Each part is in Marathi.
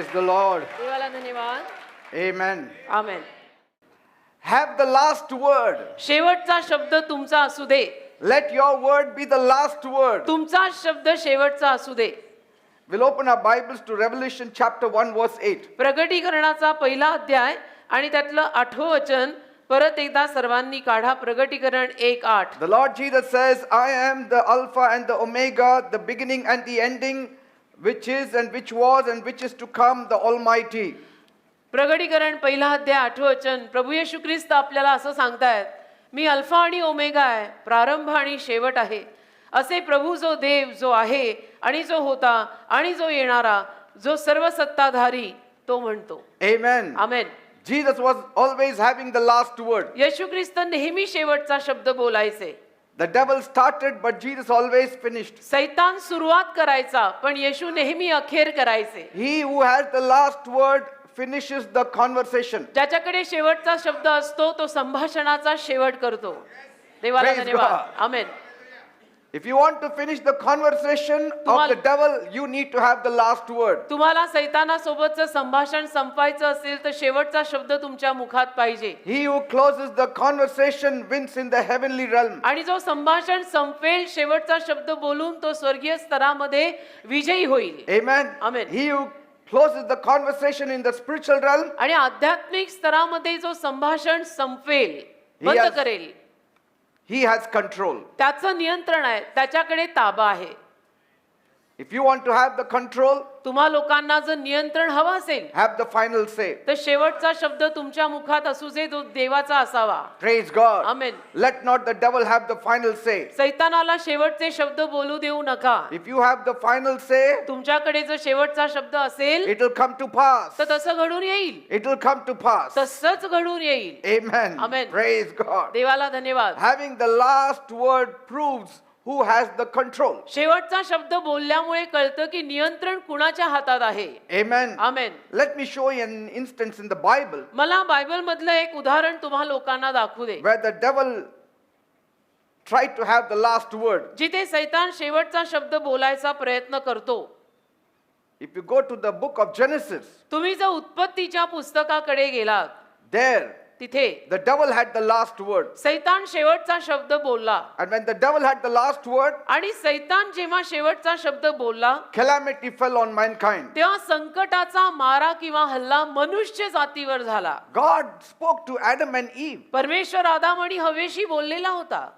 Praise the Lord. देवाला धन्यवाद. Amen. Amen. Have the last word. शेवटचा शब्द तुमचा असू दे. Let your word be the last word. तुमचा शब्द शेवटचा असू दे. We'll open our Bibles to Revelation chapter 1 verse 8. प्रगटीकरणाचा पहिला अध्याय आणि त्यातलं 8वं वचन परत एकदा सर्वांनी काढा. प्रगटीकरण 1:8. The Lord Jesus says, I am the Alpha and the Omega, the beginning and the ending, which is and which was and which is to come, the Almighty. प्रगटीकरण पहिला अध्याय 8वं वचन. प्रभू येशू ख्रिस्त आपल्याला असं सांगतायत, मी अल्फा आणि ओमेगा आहे, प्रारंभ आणि शेवट आहे. असे प्रभू जो देव जो आहे आणि जो होता आणि जो येणारा, जो सर्व सत्ताधारी तो म्हणतो. Amen. Amen. Jesus was always having the last word. येशू ख्रिस्त नेहमी शेवटचा शब्द बोलायचे. The devil started, but Jesus always finished. सैतान सुरुवात करायचा, पण येशू नेहमी अखेर करायचे. He who has the last word finishes the conversation. ज्याच्याकडे शेवटचा शब्द असतो तो संभाषणाचा शेवट करतो. देवाला Praise धन्यवाद. God. Amen. If you want to finish the conversation of the devil, you need to have the last word. तुम्हाला सैतानासोबतचं संभाषण संपवायचं असेल तर शेवटचा शब्द तुमच्या मुखात पाहिजे. He who closes the conversation wins in the heavenly realm. आणि जो संभाषण संपेल शेवटचा शब्द बोलून तो स्वर्गीय स्तरामध्ये विजयी होईल. Amen. Amen. He who closes the conversation in the spiritual realm, आणि आध्यात्मिक स्तरामध्ये जो संभाषण संपेल, He बंद has- करेल, he has control. त्याचं नियंत्रण आहे, त्याच्याकडे ताबा आहे. If you want to have the control, तुम्हा लोकांना जर नियंत्रण हवं असेल have the final say. तर शेवटचा शब्द तुमच्या मुखात असू दे, जो देवाचा असावा. Praise God. Amen. Let not the devil have the final say. सैतानाला शेवटचे शब्द बोलू देऊ नका. If you have the final say, तुमच्याकडे जर शेवटचा शब्द असेल it will come to pass. तर तसं घडून येईल, It will come to pass. तसंच घडून येईल. Amen. Amen. Praise God. देवाला धन्यवाद. Having the last word proves who has the control. शेवटचा शब्द बोलल्यामुळे कळतं की नियंत्रण कुणाच्या हातात आहे. Amen. Amen. Let me show you an instance in the Bible मला बायबल मधलं एक उदाहरण तुम्हा लोकांना दाखवू दे, where the devil tried to have the last word. जिथे सैतान शेवटचा शब्द बोलायचा प्रयत्न करतो. If you go to the book of Genesis, तुम्ही जर उत्पत्तीच्या पुस्तकाकडे गेलात, there तिथे the devil had the last word. सैतान शेवटचा शब्द बोलला. And when the devil had the last word, आणि सैतान जेव्हा शेवटचा शब्द बोलला calamity fell on mankind. तेव्हा संकटाचा मारा किंवा हल्ला मनुष्य जातीवर झाला. God spoke to Adam and Eve. परमेश्वर आदाम आणि हवेशी बोललेला होता.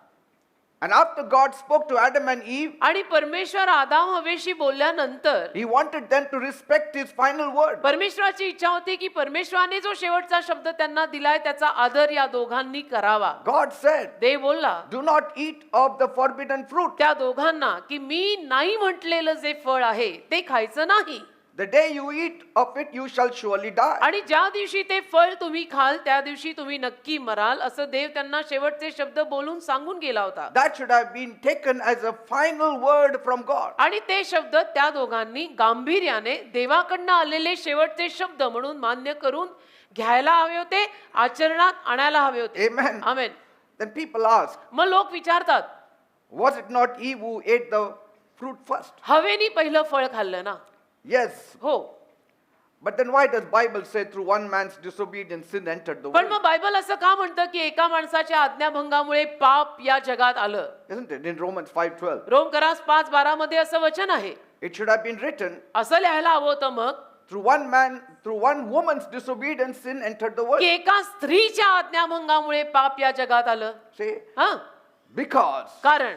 And after God spoke to Adam and Eve, आणि परमेश्वर आदाम हवेशी बोलल्यानंतर He wanted them to respect His final word. परमेश्वराची इच्छा होती की परमेश्वराने जो शेवटचा शब्द त्यांना दिलाय त्याचा आदर या दोघांनी करावा. God said, देव बोलला do not eat of the forbidden fruit. त्या दोघांना की मी नाही म्हटलेलं जे फळ आहे ते खायचं नाही. The day you eat of it, you shall surely die. आणि ज्या दिवशी ते फळ तुम्ही खाल त्या दिवशी तुम्ही नक्की मराल, असं देव त्यांना शेवटचे शब्द बोलून सांगून गेला होता. That should have been taken as a final word from God. आणि ते शब्द त्या दोघांनी गांभीर्याने देवाकडनं आलेले शेवटचे शब्द म्हणून मान्य करून घ्यायला हवे होते, आचरणात आणायला हवे होते. Amen. आमेन. Then people ask, मग लोक विचारतात, was it not Eve who ate the fruit first? हवेनी पहिलं फळ खाल्लं ना? Yes. हो. But then why does Bible say through one man's disobedience sin entered the पण world? मग बायबल असं का म्हणतं की एका माणसाच्या आज्ञाभंगामुळे पाप या जगात आलं? Isn't it? In Romans 5:12. रोमकरास 5:12 मध्ये असं वचन आहे. It should have been written, असं लिहायला हवं होतं मग through one woman's disobedience sin entered the world. की एका स्त्रीच्या आज्ञाभंगामुळे पाप या जगात आलं. See? हा, Because कारण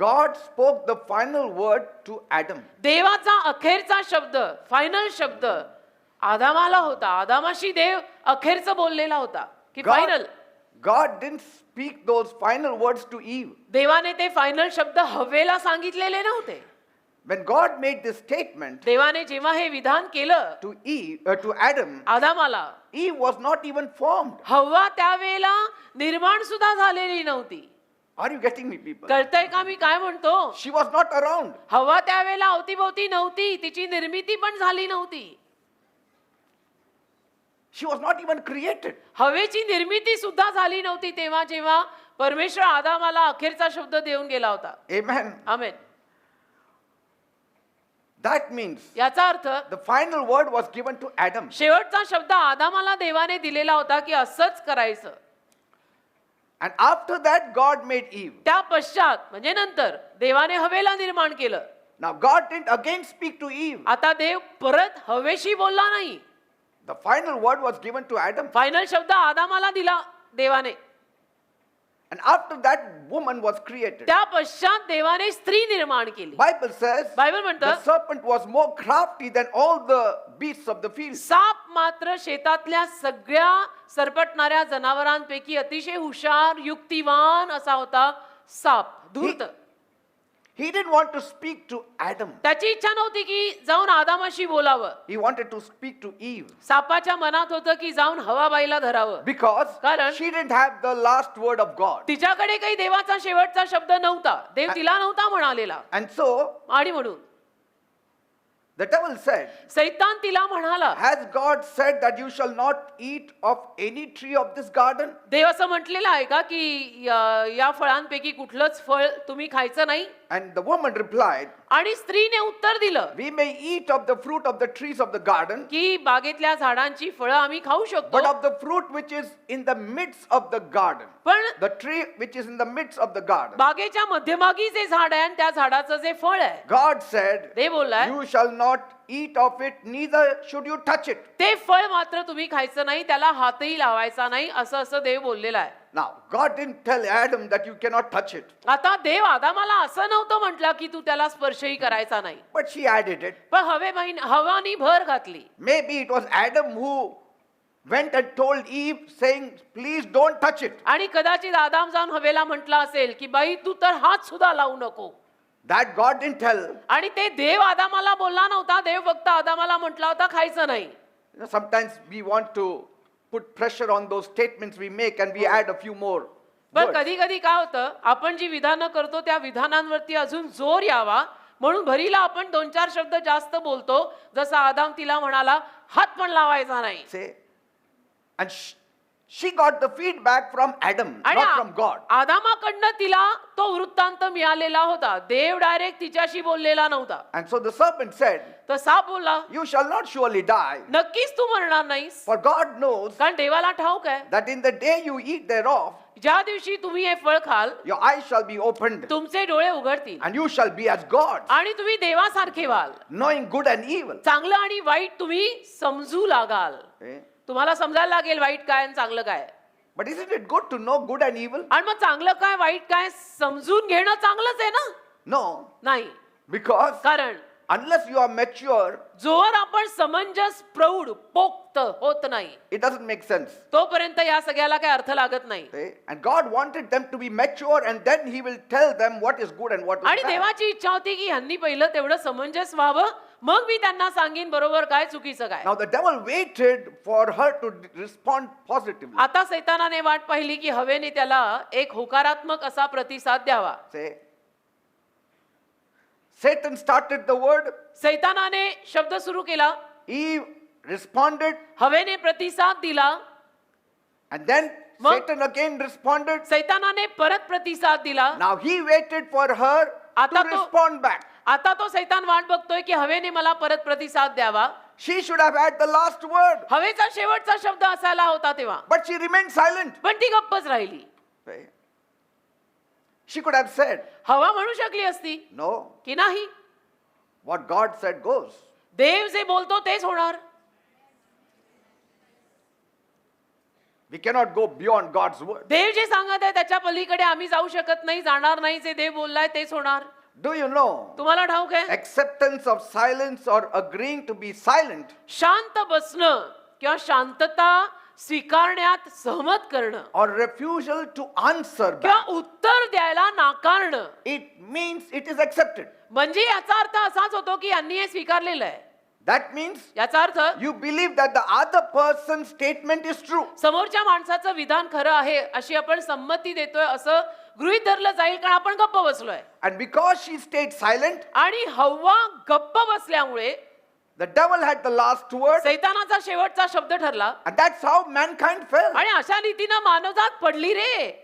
God spoke the final word to Adam. देवाचा अखेरचा शब्द, फायनल शब्द आदामाला होता. आदामाशी देव अखेरचं बोललेला होता की final. God didn't speak those final words to Eve. देवाने ते फायनल शब्द हवेला सांगितलेले नव्हते. When God made this statement देवाने जेव्हा हे विधान केलं to Adam, आदामाला, Eve was not even formed. हव्वा त्यावेळेला निर्माण सुद्धा झालेली नव्हती. Are you getting me, people? कळतंय का मी काय म्हणतो? She was not around. हवा त्यावेळेला अवतीभोवती नव्हती, तिची निर्मिती पण झाली नव्हती. She was not even created. हवेची निर्मिती सुद्धा झाली नव्हती तेव्हा जेव्हा परमेश्वर आदामाला अखेरचा शब्द देऊन गेला होता. Amen. आमेन. That means याचा अर्थ the final word was given to Adam. शेवटचा शब्द आदामाला देवाने दिलेला होता की असंच करायचं. And after that, God made Eve. त्या पश्चात म्हणजे नंतर देवाने हवेला निर्माण केलं. Now, God didn't again speak to Eve. आता देव परत हवेशी बोलला नाही. The final word was given to Adam. Final शब्द आदामाला दिला देवाने. And after that, woman was created. त्या पश्चात देवाने स्त्री निर्माण केली. Bible says बायबल the म्हणतं serpent was more crafty than all the beasts of the field. साप मात्र शेतातल्या सगळ्या सरपटणाऱ्या जनावरांपैकी अतिशय हुशार युक्तिवान असा होता साप धूर्त. He didn't want to speak to Adam. त्याची इच्छा नव्हती की जाऊन आदामाशी बोलावं. He wanted to speak to Eve. सापाच्या मनात होतं की जाऊन हवाबाईला धरावं. Because कारण she didn't have the last word of God. तिच्याकडे काही देवाचा शेवटचा शब्द नव्हता. देव तिला नव्हता म्हणालेला. And so आणि म्हणून the devil said, सैतान तिला म्हणाला, has God said that you shall not eat of any tree of this garden? देव असं म्हटलेलं आहे का की या फळांपैकी कुठलंच फळ तुम्ही खायचं नाही? And the woman replied, आणि स्त्रीने उत्तर दिलं we may eat of the fruit of the trees of the garden, की बागेतल्या झाडांची फळं आम्ही खाऊ but शकतो, of the fruit which is in the midst of the garden, पण the tree which is in the midst of the garden, बागेच्या मध्यभागी जे झाड आहे आणि त्या झाडाचं जे फळ आहे, God said, Dev बोललाय you shall not eat of it, neither should you touch it. ते फळ मात्र तुम्ही खायचं नाही, त्याला हातही लावायचा नाही, असं असं देव बोललेलं आहे. Now, God didn't tell Adam that you cannot touch it, आता देव आदामाला असं नव्हतं म्हटलं की तू त्याला स्पर्शही करायचा नाही, but she added it. पण हवानी भर घातली. Maybe it was Adam who went and told Eve, saying, please don't touch it. आणि कदाचित आदाम जाऊन हवेला म्हटला असेल की बाई तू तर हात सुद्धा लावू नको. That God didn't tell. आणि ते देव आदामाला बोलला नव्हता, देव फक्त आदामाला म्हटला होता खायचं नाही. Sometimes we want to put pressure on those statements we make and we add a few more पण words. कधी कधी काय होतं, आपण जी विधानं करतो त्या विधानांवरती अजून जोर यावा म्हणून भरीला आपण 2-4 शब्द जास्त बोलतो. जसा आदाम तिला म्हणाला हात पण लावायचा नाही. Say, and she got the feedback from Adam, आणि not from God. आदामाकडनं तिला तो वृत्तांत मिळालेला होता, देव डायरेक्ट तिच्याशी बोललेला नव्हता. And so the serpent said, तर साप बोलला you shall not surely die, नक्कीच तू मरणार नाहीस, for God knows कारण देवाला ठाऊक आहे that in the day you eat thereof, ज्या दिवशी तुम्ही हे फळ खाल your eyes shall be opened, तुमचे डोळे उघडतील and you shall be as gods, आणि तुम्ही देवासारखे व्हाल, knowing good and evil. चांगलं आणि वाईट तुम्ही समजू लागाल. Okay? तुम्हाला समजायला लागेल वाईट काय आणि चांगलं काय. But isn't it good to know good and evil? आणि मग चांगलं काय वाईट काय समजून घेणं चांगलंच आहे ना? No, नाही, because कारण unless you are mature, जोवर आपण समंजस प्रौढ पोक्त होत नाही it doesn't make sense. तोपर्यंत या सगळ्याला काय अर्थ लागत नाही. Okay? And God wanted them to be mature, and then He will tell them what is good and what is आणि bad. देवाची इच्छा होती की ह्यांनी पहिलं तेवढं समंजस व्हावं, मग मी त्यांना सांगेन बरोबर काय चुकीचं काय. Now the devil waited for her to respond positively. आता सैतानाने वाट पाहिली की हवेने त्याला एक होकारात्मक असा प्रतिसाद द्यावा. Say, Satan started the word. सैतानाने शब्द सुरू केला, Eve responded, हवेने प्रतिसाद दिला, and then Mom. Satan again responded. सैतानाने परत प्रतिसाद दिला. Now he waited for her to आता तो- respond back. आता तो सैतान वाट बघतोय की हवेने मला परत प्रतिसाद द्यावा. She should have had the last word, हवेचा शेवटचा शब्द असायला होता तेव्हा, but she remained silent. पण ती गप्पच राहिली. Okay? She could have said, हवा म्हणू शकली असती no, की नाही, what God said goes. देव जे बोलतो तेच होणार. We cannot go beyond God's word. देव जे सांगत आहे त्याच्या पलीकडे आम्ही जाऊ शकत नाही, जाणार नाही. जे देव बोललाय तेच होणार. Do you know? तुम्हाला ठाऊक आहे, Acceptance of silence or agreeing to be silent शांत बसणं किंवा शांतता स्वीकारण्यात सहमत करणं or refusal to answer किंवा back, उत्तर द्यायला नाकारणं, it means it is accepted. म्हणजे याचा अर्थ असाच होतो की यांनी हे स्वीकारलेलं आहे. That means याचा अर्थ you believe that the other person's statement is true. समोरच्या माणसाचं विधान खरं आहे अशी आपण संमती देतोय असं गृहीत धरलं जाईल, कारण आपण गप्प बसलोय. And because she stayed silent, आणि हव्वा गप्प बसल्यामुळे the devil had the last word, सैतानाचा शेवटचा शब्द ठरला and that's how mankind fell. आणि अशा रीतीनं मानवजात पडली रे.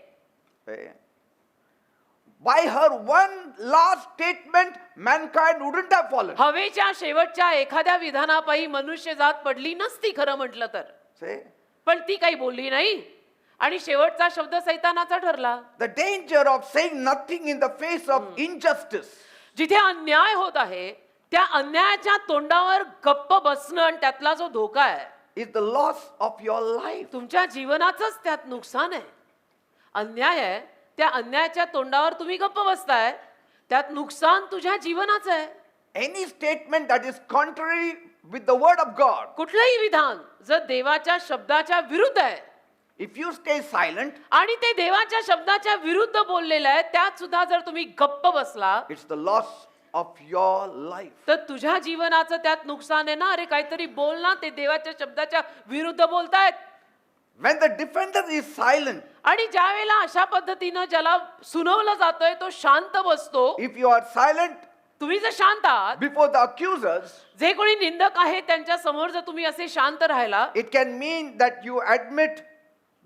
by her one last statement, mankind wouldn't have fallen. हवेच्या शेवटच्या एखाद्या विधानापायी मनुष्य जात पडली नसती खरं म्हटलं तर, See? पण ती काही बोलली नाही आणि शेवटचा शब्द सैतानाचा ठरला. The danger of saying nothing in the face of injustice जिथे अन्याय होत आहे त्या अन्यायाच्या तोंडावर गप्प बसणं आणि त्यातला जो धोका आहे, is the loss of your life. तुमच्या जीवनाचंच त्यात नुकसान आहे. अन्याय आहे, त्या अन्यायाच्या तोंडावर तुम्ही गप्प बसताय, त्यात नुकसान तुझ्या जीवनाचं आहे. Any statement that is contrary with the word of God, कुठलंही विधान जर देवाच्या शब्दाच्या विरुद्ध आहे if you stay silent, आणि ते देवाच्या शब्दाच्या विरुद्ध बोललेलं आहे, त्यात सुद्धा जर तुम्ही गप्प बसला it's the loss of your life. तर तुझ्या जीवनाचं त्यात नुकसान आहे ना. अरे काहीतरी बोल ना, ते देवाच्या शब्दाच्या विरुद्ध बोलतायत. When the defender is silent, आणि ज्या वेळेला अशा पद्धतीनं ज्याला सुनवलं जातोय तो शांत बसतो. if you are silent तुम्ही जर शांत आहात, before the accusers, जे कोणी निंदक आहे त्यांच्या समोर जर तुम्ही असे शांत राहिला, it can mean that you admit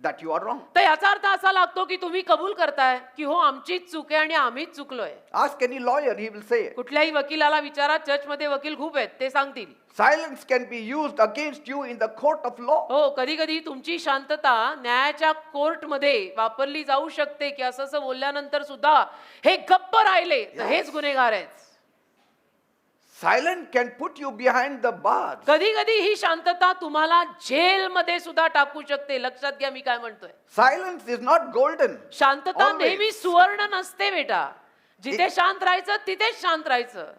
that you are wrong. तर याचा अर्थ असा लागतो की तुम्ही कबूल करताय की हो आमचीच चूक आहे आणि आम्हीच चुकलोय. Ask any lawyer, he will say. कुठल्याही वकिलाला विचारा, चर्चमध्ये वकील खूप आहेत, ते सांगतील. Silence can be used against you in the court of law. हो, कधी कधी तुमची शांतता न्यायाच्या कोर्टमध्ये वापरली जाऊ शकते की असं असं बोलल्यानंतर सुद्धा हे गप्प राहिले तर हेच गुन्हेगार आहेत. Silence can put you behind the bars. कधी कधी ही शांतता तुम्हाला जेलमध्ये सुद्धा टाकू शकते. लक्षात घ्या मी काय म्हणतोय. Silence is not golden. शांतता Always. नेहमी सुवर्ण नसते बेटा. जिथे शांत राहायचं तिथेच शांत राहायचं.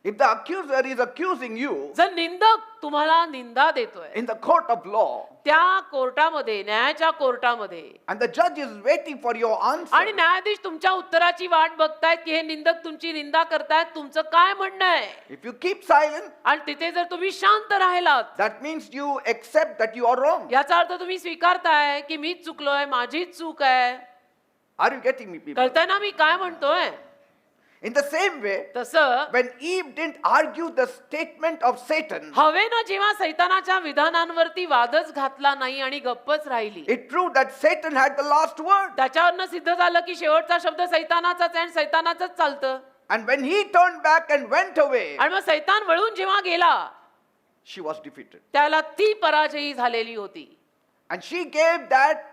If the accuser is accusing you जर निंदक तुम्हाला निंदा देतोय in the court of law त्या कोर्टामध्ये, न्यायाच्या कोर्टामध्ये, and the judge is waiting for your आणि answer, न्यायाधीश तुमच्या उत्तराची वाट बघतायत की हे निंदक तुमची निंदा करतायत, तुमचं काय म्हणणं आहे. if you keep silent, आणि तिथे जर तुम्ही शांत राहिलात, that means you accept that you are wrong. याचा अर्थ तुम्ही स्वीकारताय की मीच चुकलोय, माझीच चूक आहे. Are you getting me, people? कळतंय ना मी काय म्हणतोय. In the same way, तसं when Eve didn't argue the statement of Satan, हवेनं जेव्हा सैतानाच्या विधानांवरती वादच घातला नाही आणि गप्पच राहिली, it proved that Satan had the last word. त्याच्यावरनं सिद्ध झालं की शेवटचा शब्द सैतानाचाच आहे आणि सैतानाचंच चालतं. And when he turned back and went away, आणि मग सैतान वळून जेव्हा गेला she was defeated. त्याला ती पराजयी झालेली होती. And she gave that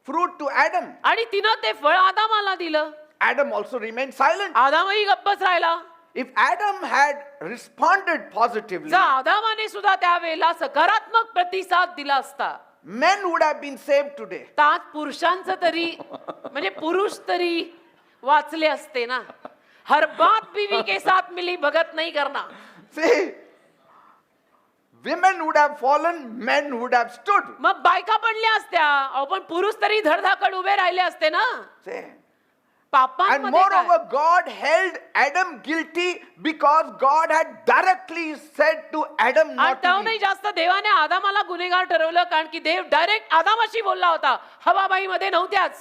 fruit to Adam. आणि तिनं ते फळ आदामाला दिलं. Adam also remained silent. आदामही गप्पच राहिला. If Adam had responded positively, जर आदामाने सुद्धा त्यावेळेला सकारात्मक प्रतिसाद दिला असता, men would have been saved today. तर आज पुरुषांचं तरी म्हणजे पुरुष तरी वाचले असते ना. हर बात बीवी के साथ मिली भगत नहीं करना. See, women would have fallen, men would have stood. मग बायका पडल्या असत्या, अहो पण पुरुष तरी धडधाकड उभे राहिले असते ना. See? And पापांमध्ये moreover, काय? God held Adam guilty because God had directly said to Adam आणि not to त्याहूनही eat. जास्त देवाने आदामाला गुन्हेगार ठरवलं, कारण की देव डायरेक्ट आदामाशी बोलला होता, हवाबाई मध्ये नव्हत्याच.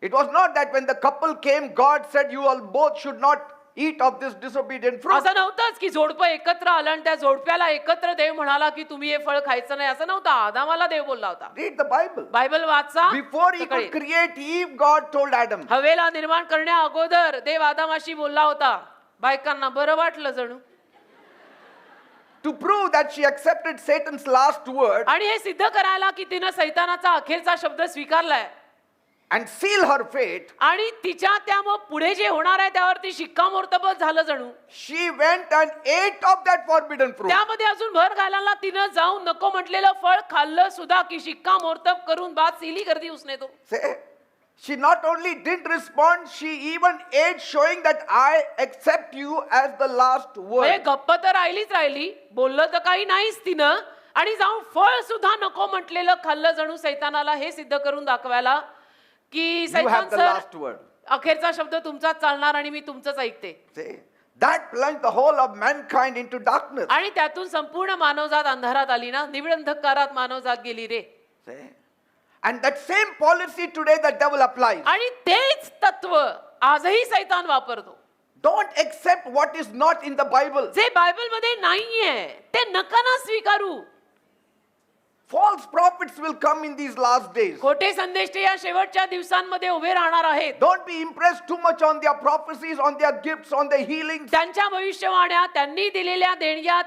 It was not that when the couple came, God said you all both should not eat of this disobedient fruit. असं नव्हतंच की जोडपं एकत्र आलं आणि त्या जोडप्याला एकत्र देव म्हणाला की तुम्ही हे फळ खायचं नाही, असं नव्हतं. आदामाला देव बोलला होता. Read the Bible. बायबल वाचा. Before he तर could कळेल. create Eve, God told Adam. हवेला निर्माण करण्या अगोदर देव आदामाशी बोलला होता. बायकांना बरं वाटलं जणू. To prove that she accepted Satan's last word आणि हे सिद्ध करायला की तिनं सैतानाचा अखेरचा शब्द स्वीकारलाय and seal her fate, आणि तिच्या त्या मग पुढे जे होणार आहे त्यावरती शिक्कामोर्तबच झालं जणू. she went and ate of that forbidden fruit. त्यामध्ये अजून भर घालायला तिनं जाऊन नको म्हटलेलं फळ खाल्लं सुद्धा की शिक्कामोर्तब करून बात सीली कर दी उसने तो. Say, she not only didn't respond, she even ate, showing that I accept you as the last म्हणजे word. गप्प तर राहिली, बोललं तर काही नाहीच तिनं, आणि जाऊन फळ सुद्धा नको म्हटलेलं खाल्लं जणू सैतानाला हे सिद्ध करून दाखवायला की You सैतान have the sir last word. अखेरचा शब्द तुमचाच चालणार आणि मी तुमचंच ऐकते. See, that plunged the whole of mankind into darkness. आणि त्यातून संपूर्ण मानवजात अंधारात आली ना. निबिड अंधकारात मानवजात गेली रे. See? And that same policy today the devil applies. आणि तेच तत्व आजही सैतान वापरतो. Don't accept what is not in the Bible. जे बायबल मध्ये नाहीये ते नका ना स्वीकारू. False prophets will come in these last days. खोटे संदेष्टे या शेवटच्या दिवसांमध्ये उभे राहणार आहेत. Don't be impressed too much on their prophecies, on their gifts, on their healings. त्यांच्या भविष्यवाण्या, त्यांनी दिलेल्या देणग्या,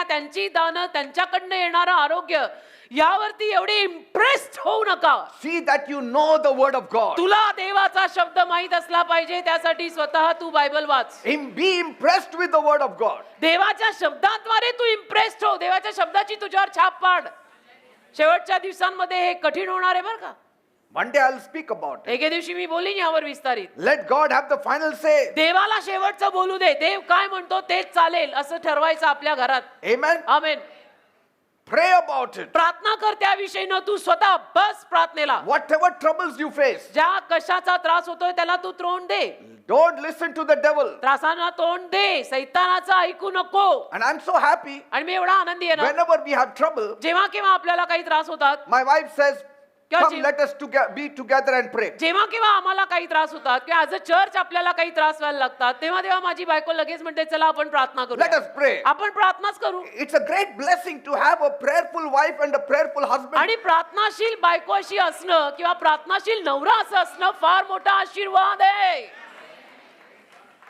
त्यांची दानं, त्यांच्याकडनं येणारं आरोग्य, यावरती एवढे इम्प्रेस्ड होऊ नका. See that you know the word of God. तुला देवाचा शब्द माहित असला पाहिजे, त्यासाठी स्वतः तू बायबल वाच. Be impressed with the word of God. देवाच्या शब्दाद्वारे तू इम्प्रेस्ड हो. देवाच्या शब्दाची तुझ्यावर छाप पाड. शेवटच्या दिवसांमध्ये हे कठीण होणार आहे बरं का. One day I'll speak about it. एके दिवशी मी बोलीन यावर विस्तारित. Let God have the final say. देवाला शेवटचं बोलू दे. देव काय म्हणतो तेच चालेल असं ठरवायचं आपल्या घरात. Amen. Amen. Pray about it. प्रार्थना कर त्याविषयी न तू स्वतः बस प्रार्थनेला. Whatever troubles you face, ज्या कशाचा त्रास होतोय त्याला तू तोंड दे. don't listen to the devil. त्रासांना तोंड दे. सैतानाचं ऐकू नको. And I'm so happy आणि मी एवढा आनंदी आहे ना, whenever we have trouble, जेव्हा केव्हा आपल्याला काही त्रास होतात, my wife says, क्या come G- let us be together and pray. जेव्हा केव्हा आम्हाला काही त्रास होतात किंवा ॲज अ चर्च आपल्याला काही त्रास व्हायला लागतात, तेव्हा तेव्हा माझी बायको लगेच म्हणते चला आपण प्रार्थना Let करू. us pray. आपण प्रार्थनाच करू. It's a great blessing to have a prayerful wife and a prayerful husband. आणि प्रार्थनाशील बायको अशी असणं किंवा प्रार्थनाशील नवरा असं असणं फार मोठा आशीर्वाद आहे.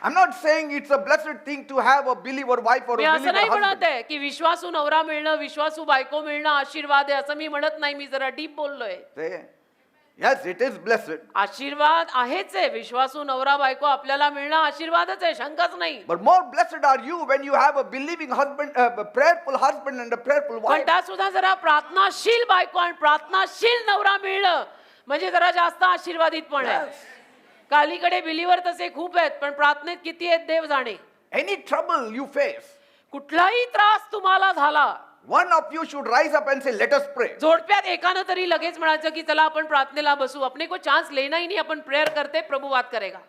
I'm not saying it's a blessed thing to have a believer wife or me a असं believer नाही husband. म्हणत आहे की विश्वासू नवरा मिळणं, विश्वासू बायको मिळणं आशीर्वाद आहे असं मी म्हणत नाही. मी जरा डीप बोललोय. Say, yes, it is blessed. आशीर्वाद आहेच आहे. विश्वासू नवरा बायको आपल्याला मिळणं आशीर्वादच आहे, शंकाच नाही. But more blessed are you when you have a believing husband, a prayerful husband and a prayerful पण wife. त्यात सुद्धा जरा प्रार्थनाशील बायको आणि प्रार्थनाशील नवरा मिळणं म्हणजे जरा जास्त आशीर्वादित पण आहे. Yes. कालीकडे बिलीवर तसे खूप आहेत, पण प्रार्थनेत किती आहेत देव जाणे. Any trouble you face, कुठलाही त्रास तुम्हाला झाला, one of you should rise up and say, let us pray. जोडप्यात एकानं तरी लगेच म्हणायचं की चला आपण प्रार्थनेला बसू. अपने को चान्स लेना ही नहीं, अपन प्रेयर करते, प्रभु बात करेगा,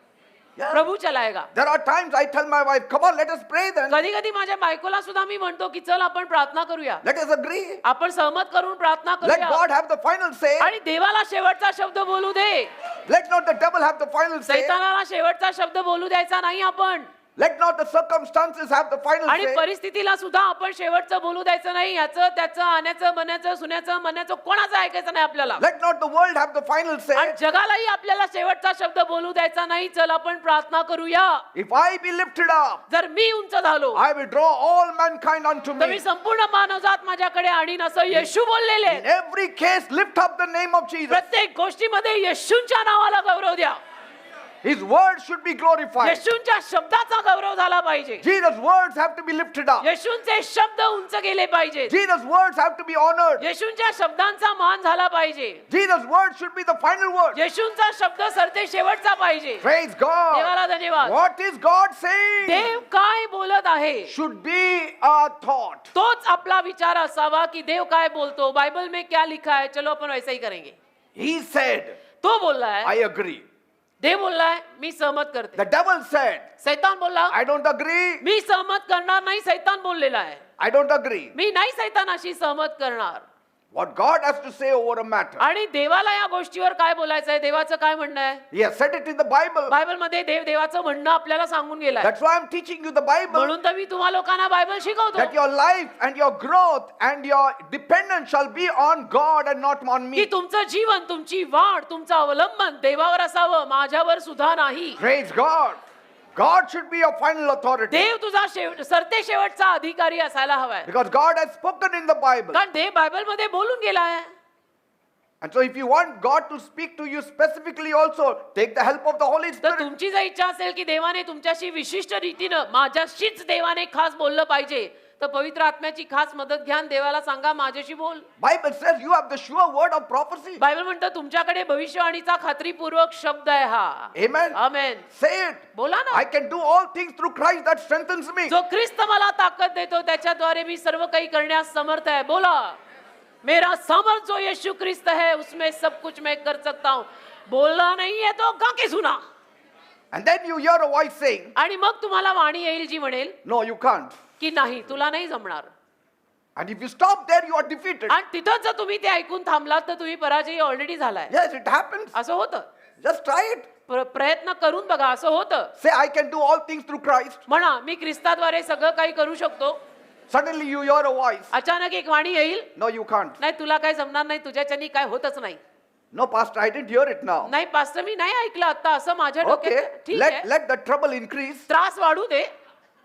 Yeah. प्रभु चलाएगा. There are times I tell my wife, come on, let us pray then. कधी कधी माझ्या बायकोला सुद्धा मी म्हणतो की चल आपण प्रार्थना करूया, Let us agree. आपण सहमत करून प्रार्थना Let करूया God have the final say. आणि देवाला शेवटचा शब्द बोलू दे. Let not the devil have the final say. सैतानाला शेवटचा शब्द बोलू द्यायचा नाही आपण. Let not the circumstances have the final आणि say. परिस्थितीला सुद्धा आपण शेवटचं बोलू द्यायचं नाही. याचं त्याचं आण्याचं बण्याचं सुन्याचं मण्याचं कोणाचं ऐकायचं नाही आपल्याला. Let not the world have the final say. आणि जगालाही आपल्याला शेवटचा शब्द बोलू द्यायचा नाही. चल आपण प्रार्थना करूया. If I be lifted up, जर मी उंच झालो I will draw all mankind unto तर मी me. संपूर्ण मानवजात माझ्याकडे आणीन असं येशू बोललेले In आहेत. every case, lift up the name of Jesus. प्रत्येक गोष्टीमध्ये येशूंच्या नावाला गौरव द्या. His word should be glorified. येशूंच्या शब्दाचा गौरव झाला पाहिजे. Jesus' words have to be lifted up. येशूंचे शब्द उंच गेले पाहिजेत. Jesus' words have to be honored. येशूंच्या शब्दांचा मान झाला पाहिजे. Jesus' words should be the final word. येशूंचा शब्द सरते शेवटचा पाहिजे. Praise God. देवाला धन्यवाद. What is God saying? देव काय बोलत आहे Should be our thought. तोच आपला विचार असावा की देव काय बोलतो, बाइबल में क्या लिखा है, चलो अपन वैसा ही करेंगे. He said, तो बोलला है, I agree. देव बोलला है, मी सहमत करते. The devil said, सैतान बोलला, I don't agree. मी सहमत करणार नाही. सैतान बोललेला आहे, I don't agree. मी नाही सैतानाशी सहमत करणार. What God has to say over a matter. आणि देवाला या गोष्टीवर काय बोलायचं आहे, देवाचं काय म्हणणं आहे. He has said it in the Bible. Bible मध्ये देवाचं म्हणणं आपल्याला सांगून गेलंय. That's why I'm teaching you the Bible. म्हणून तर मी तुम्हा लोकांना बायबल शिकवतो That your life and your growth and your dependence shall be on God and not on की me. तुमचं जीवन, तुमची वाढ, तुमचं अवलंबन देवावर असावं, माझ्यावर सुद्धा नाही. Praise God. God should be your final authority. देव तुझा सरते शेवटचा अधिकारी असायला हवाय. Because God has spoken in the Bible. कारण देव बायबल मध्ये बोलून गेला आहे. And so if you want God to speak to you specifically also, take the help of the Holy तर Spirit. तुमची जर इच्छा असेल की देवाने तुमच्याशी विशिष्ट रीतीनं, माझ्याशीच देवाने खास बोललं पाहिजे, तर पवित्र आत्म्याची खास मदत घ्या आणि देवाला सांगा माझ्याशी बोल. Bible says you have the sure word of prophecy. Bible म्हणतं तुमच्याकडे भविष्यवाणीचा खात्रीपूर्वक शब्द आहे हा. Amen. आमेन. Say it. बोला ना. I can do all things through Christ that strengthens me. जो ख्रिस्त मला ताकद देतो त्याच्याद्वारे मी सर्व काही करण्यास समर्थ आहे. बोला, मेरा सामर्थ जो यीशु ख्रिस्त है उसमें सब कुछ मैं कर सकता हूं. बोलना नहीं है तो गा के सुना. And then you hear a voice saying, आणि मग तुम्हाला वाणी येईल जी म्हणेल no, you can't. की नाही, तुला नाही जमणार. And if you stop there, you are defeated. आणि तिथं जर तुम्ही ते ऐकून थांबलात तर तुम्ही पराजयी ऑलरेडी झालाय. Yes, it happens. असं होतं. Just try it. प्रयत्न करून बघा. असं होतं. Say, I can do all things through Christ. म्हणा, मी ख्रिस्ताद्वारे सगळं काही करू शकतो. Suddenly you hear a voice. अचानक एक वाणी येईल, No, you can't. नाही तुला काय जमणार नाही, तुझ्याच्यानी काय होतच नाही. No, Pastor, I didn't hear it now. नाही पास्टर मी नाही ऐकलं आता, असं माझ्या Okay, डोक्यात. ठीक आहे, let the trouble increase. त्रास वाढू दे,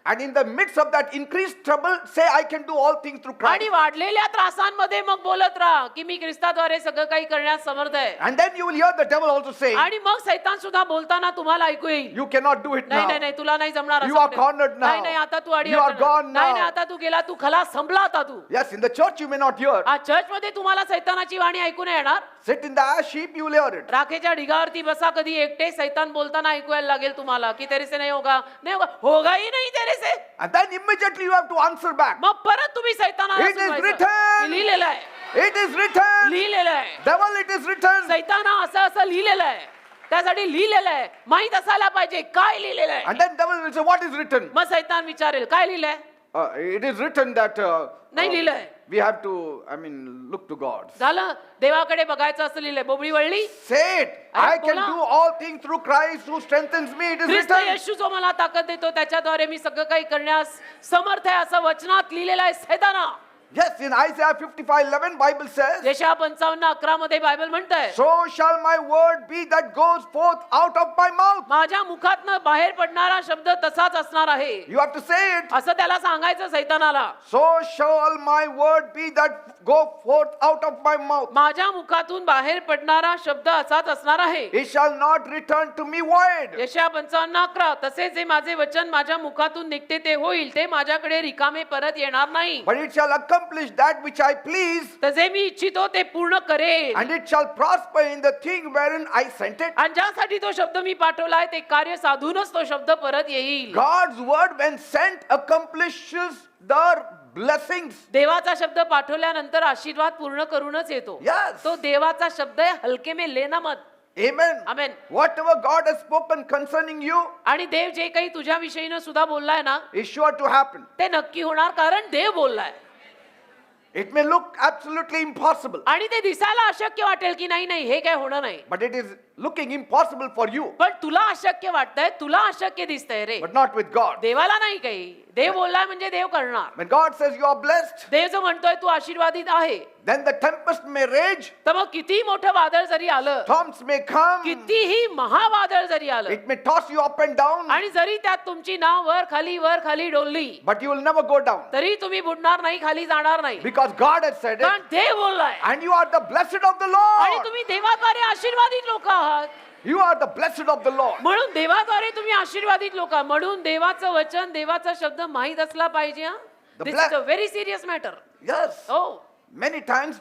And in the midst of that increased trouble, say, I can do all things through Christ. आणि वाढलेल्या त्रासांमध्ये मग बोलत राहा की मी ख्रिस्ताद्वारे सगळं काही करण्यास समर्थ आहे. And then you will hear the devil also saying, आणि मग सैतान सुद्धा बोलताना तुम्हाला ऐकू येईल, you cannot do it नाही नाही now. नाही तुला नाही जमणार, You असं are करेल. cornered now. नाही नाही आता तू You are gone नाही now. नाही आता तू गेला, तू खलास संपला आता तू. Yes, in the church you may not hear. Church मध्ये तुम्हाला सैतानाची वाणी ऐकू नाही येणार. Sit in the ash heap, you will hear it. राखेच्या ढिगावरती बसा, कधी एकटे सैतान बोलताना ऐकू यायला लागेल तुम्हाला की तेरे से नाही होगा, नाही होगा, होगा ही नाही तेरे से. And then immediately you have to answer back. मग परत तुम्ही सैतानाला It is सुनवायचं. written. हे लिहिलेलं आहे, It is written. लिहिलेलं आहे. Devil, it is written. सैताना असं असं लिहिलेलं आहे, त्यासाठी लिहिलेलं आहे, माहित असायला पाहिजे काय लिहिलेलं आहे. And then devil will say, what is written? मग सैतान विचारेल काय लिहिलंय. It is written that नाही लिहिलंय. we have to, look to God. झालं, देवाकडे बघायचं असं लिहिलंय. बोबडी वळली. Say it. अरे I can बोला. do all things through Christ who strengthens me. It is Christ written. येशू जो मला ताकद देतो त्याच्याद्वारे मी सगळं काही करण्यास समर्थ आहे, असं वचनात लिहिलेलं आहे सैताना. Yes, in Isaiah 55:11, Bible says, यशाया 55:11 मध्ये बायबल म्हणतंय, so shall my word be that goes forth out of my mouth. माझ्या मुखातनं बाहेर पडणारा शब्द तसाच असणार आहे. You have to say it. असं त्याला सांगायचं सैतानाला. So shall my word be that go forth out of my mouth. माझ्या मुखातून बाहेर पडणारा शब्द असाच असणार आहे. It shall not return to me void. यशाया 55:11 तसे जे माझे वचन माझ्या मुखातून निघते ते होईल, ते माझ्याकडे रिकामे परत येणार नाही. But it shall accomplish that which I please. तसे मी इच्छितो ते पूर्ण करेल. And it shall prosper in the thing wherein I sent it. आणि ज्यासाठी तो शब्द मी पाठवलाय ते कार्य साधूनच तो शब्द परत येईल. God's word when sent accomplishes the blessings. देवाचा शब्द पाठवल्यानंतर आशीर्वाद पूर्ण करूनच येतो. Yes. तो देवाचा शब्द आहे, हलके में लेना मत. Amen. Amen. Whatever God has spoken concerning you आणि देव जे काही तुझ्या विषयीनं सुद्धा बोललाय ना, is sure to happen. ते नक्की होणार, कारण देव बोललाय. It may look absolutely impossible, आणि ते दिसायला अशक्य वाटेल की नाही नाही हे काय होणार नाही, but it is looking impossible for you, पण तुला अशक्य वाटतंय, तुला अशक्य दिसतंय रे. but not with God. देवाला नाही काही. देव बोललाय म्हणजे देव करणार. When God says you are blessed, देव जो म्हणतोय तू आशीर्वादित आहे, then the tempest may rage, तर मग किती मोठं वादळ जरी आलं, storms may come, कितीही महावादळ जरी आलं, it may toss you up and down, आणि जरी त्यात तुमची नाव वर खाली डोलली, but you will never go down, तरी तुम्ही बुडणार नाही, खाली जाणार नाही, because God has said it, कारण देव बोललाय. and you are the blessed of the आणि Lord. तुम्ही देवाद्वारे आशीर्वादित लोक आहात. You are the blessed of the Lord. म्हणून देवाद्वारे तुम्ही आशीर्वादित लोक आहात. म्हणून देवाचं वचन, देवाचा शब्द माहित असला पाहिजे. The this black- is a very serious matter. Yes. हो, Many times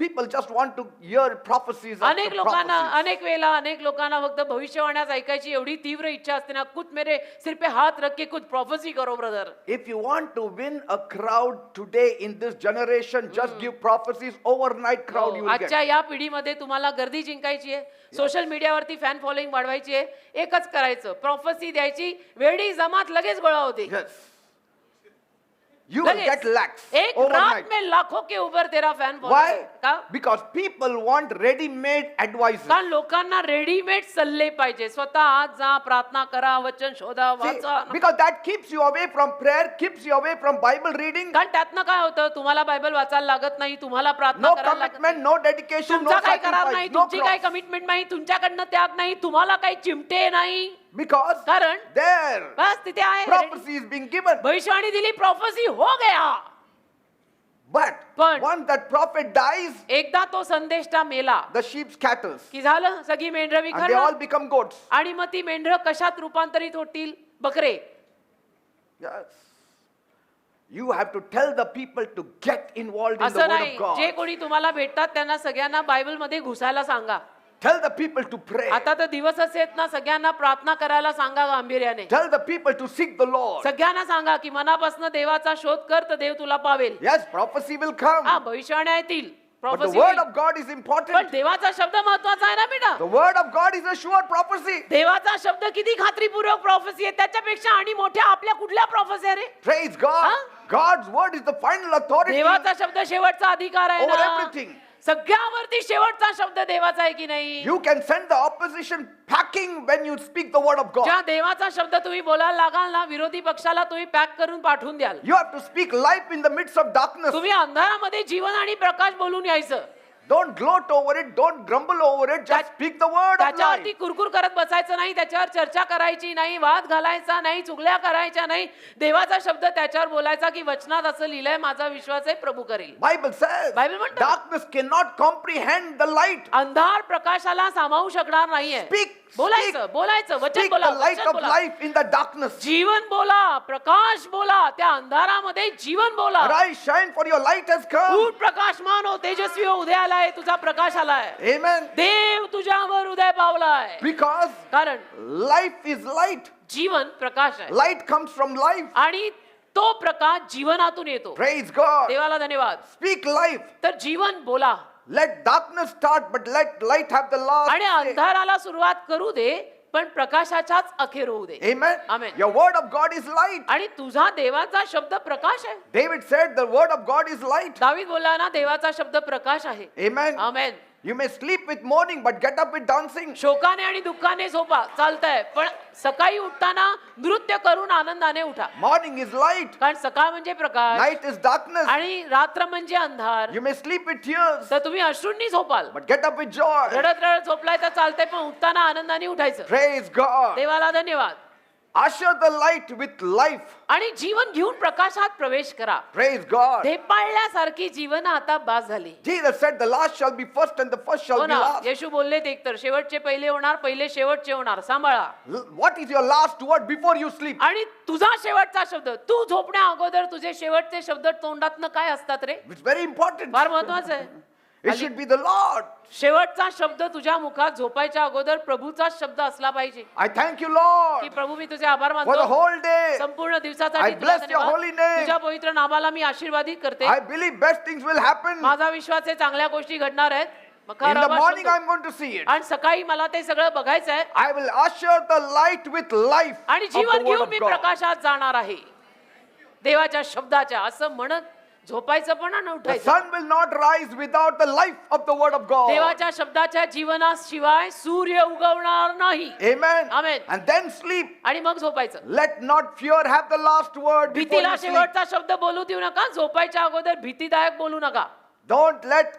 people just want to hear prophecies after अनेक लोकांना, prophecies. अनेक वेळेला अनेक लोकांना फक्त भविष्यवाण्यास ऐकायची एवढी तीव्र इच्छा असते ना, कुछ मेरे सिर पे हाथ रख के कुछ प्रोफेसी करो brother. If you want to win a crowd today in this generation, just give prophecies. Overnight crowd you will आजच्या get. या पिढीमध्ये तुम्हाला गर्दी जिंकायची आहे, सोशल मीडियावरती फॅन फॉलोइंग वाढवायची आहे, एकच करायचं, प्रोफेसी द्यायची, वेळी जमात लगेच गोळा होते. Yes. You will लगेच. get lakhs एक overnight. रात में लाखों के ऊपर तेरा फॅन Why? का? Because people want ready-made advices. कारण लोकांना रेडीमेड सल्ले पाहिजे. स्वतः आज जा, प्रार्थना करा, वचन शोधा, See, वाचा. because that keeps you away from prayer, keeps you away from Bible reading. कारण त्यातनं काय होतं, तुम्हाला बायबल वाचायला लागत नाही, तुम्हाला प्रार्थना No करायला लागत commitment, no dedication, no तुमचा काही करार नाही, sacrifice, no तुमची काही cross. कमिटमेंट नाही, तुमच्याकडनं त्याग नाही, तुम्हाला काही चिमटे नाही. Because कारण there बस तिथे आहे, prophecy is being given. भविष्यवाणी दिली, प्रोफेसी हो गया. But But- once that prophet dies, एकदा तो संदेष्टा मेला the sheep scatters की झालं, सगळी मेंढरं and they all विखरणार, become goats. आणि मग ती मेंढरं कशात रूपांतरित होतील? बकरे. Yes. You have to tell the people to get involved in the असं word नाही, of जे God. कोणी तुम्हाला भेटतात त्यांना सगळ्यांना बायबल मध्ये घुसायला सांगा. Tell the people to pray. आता तर दिवस असे आहेत ना, सगळ्यांना प्रार्थना करायला सांगा गांभीर्याने. Tell the people to seek the Lord. सगळ्यांना सांगा की मनापासून देवाचा शोध कर, तर देव तुला पावेल. Yes, prophecy will हा, come. भविष्यवाण्या येतील, But the prophecy word होईल. of God is पण important. देवाचा शब्द महत्वाचा आहे ना बेटा. The word of God is a sure prophecy. देवाचा शब्द किती खात्रीपूर्वक प्रोफेसी आहे, त्याच्यापेक्षा आणि मोठ्या आपल्या कुठल्या प्रोफेसी आहे रे? Praise God. Huh? God's word is the final authority देवाचा शब्द शेवटचा अधिकार आहे over ना. everything. सगळ्यावरती शेवटचा शब्द देवाचा आहे की नाही? You can send the opposition packing when you speak the word of God. ज्या देवाचा शब्द तुम्ही बोलायला लागाल ना, विरोधी पक्षाला तुम्ही पॅक करून पाठवून द्याल. You have to speak life in the midst of darkness. तुम्ही अंधारामध्ये जीवन आणि प्रकाश बोलून यायचं. Don't gloat over it. Don't grumble over it. Just speak the word of त्याच्यावरती life. कुरकुर करत बसायचं नाही, त्याच्यावर चर्चा करायची नाही, वाद घालायचा नाही, चुगल्या करायच्या नाही. देवाचा शब्द त्याच्यावर बोलायचा की वचनात असं लिहिलंय, माझा विश्वास आहे प्रभू करेल. Bible says Bible म्हणतं ना, darkness cannot comprehend the light. अंधार प्रकाशाला सामावू शकणार नाहीये. Speak, बोलायचं बोलायचं वचन Speak बोला, the light वचन of बोला. life in the darkness. जीवन बोला, प्रकाश बोला, त्या अंधारामध्ये जीवन बोला. Arise, shine, for your light has come. उठ प्रकाशमान हो, तेजस्वी हो, उदय आलाय, तुझा प्रकाश आलाय. Amen. देव तुझ्यावर उदय पावलाय. Because कारण life is light. जीवन प्रकाश आहे Light comes from life. आणि तो प्रकाश जीवनातून येतो. Praise God. देवाला धन्यवाद. Speak life. तर जीवन बोला Let darkness start, but let light have the last आणि say. अंधाराला सुरुवात करू दे, पण प्रकाशाच्याच अखेर होऊ दे. Amen. Amen. Your word of God is light. आणि तुझा देवाचा शब्द प्रकाश आहे. David said the word of God is light. दावीद बोलला ना, देवाचा शब्द प्रकाश आहे. Amen. Amen. You may sleep with mourning, but get up with dancing. शोकाने आणि दुःखाने झोपा, चालतंय, पण सकाळी उठताना नृत्य करून आनंदाने उठा. Morning is light. कारण सकाळ म्हणजे प्रकाश Night is darkness. आणि रात्र म्हणजे अंधार. You may sleep with tears, तर तुम्ही अश्रूंनी झोपाल, but get up with joy. रडत रडत झोपलाय तर चालतंय, पण उठताना आनंदाने उठायचं. Praise God. देवाला धन्यवाद. Usher the light with life. आणि जीवन घेऊन प्रकाशात प्रवेश करा. Praise God. धेपाळल्यासारखी जीवन आता बास झाली. Jesus said the last shall be first and the first shall हो be ना, last. येशू बोलले ते एकतर शेवटचे पहिले होणार, पहिले शेवटचे होणार. सांभाळा. What is your last word before you sleep? आणि तुझा शेवटचा शब्द, तू झोपण्या अगोदर तुझे शेवटचे शब्द तोंडातनं काय असतात रे? It's very important. फार महत्वाचं आहे. It should be the Lord. शेवटचा शब्द तुझ्या मुखात झोपायच्या अगोदर प्रभूचाच शब्द असला पाहिजे. I thank you, Lord, की प्रभू मी तुझे आभार for the मानतो whole day. संपूर्ण I दिवसासाठी. तुला bless your धन्यवाद. holy name. तुझ्या पवित्र नामाला मी आशीर्वादित करते. I believe best things will happen. माझा विश्वास आहे चांगल्या गोष्टी घडणार आहेत. In the morning, I'm going to see it. आणि सकाळी मला ते सगळं बघायचं आहे. I will usher the light with life आणि of the जीवन word घेऊन of मी God. प्रकाशात जाणार आहे देवाच्या शब्दाच्या, असं म्हणत झोपायचं पण आणि The उठायचं. sun will not rise without the life of the word of God. देवाच्या शब्दाच्या जीवनाशिवाय सूर्य उगवणार नाही. Amen. Amen. And then sleep. आणि मग झोपायचं. Let not fear have the last word before भीतीला you sleep. शेवटचा शब्द बोलू देऊ नका. झोपायच्या अगोदर भीतीदायक बोलू नका. Don't let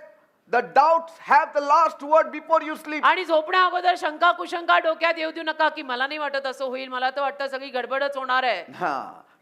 the doubts have the last word before you sleep. आणि झोपण्या अगोदर शंका कुशंका डोक्यात येऊ देऊ नका की मला नाही वाटत असं होईल, मला तर वाटतं सगळी गडबडच होणार आहे.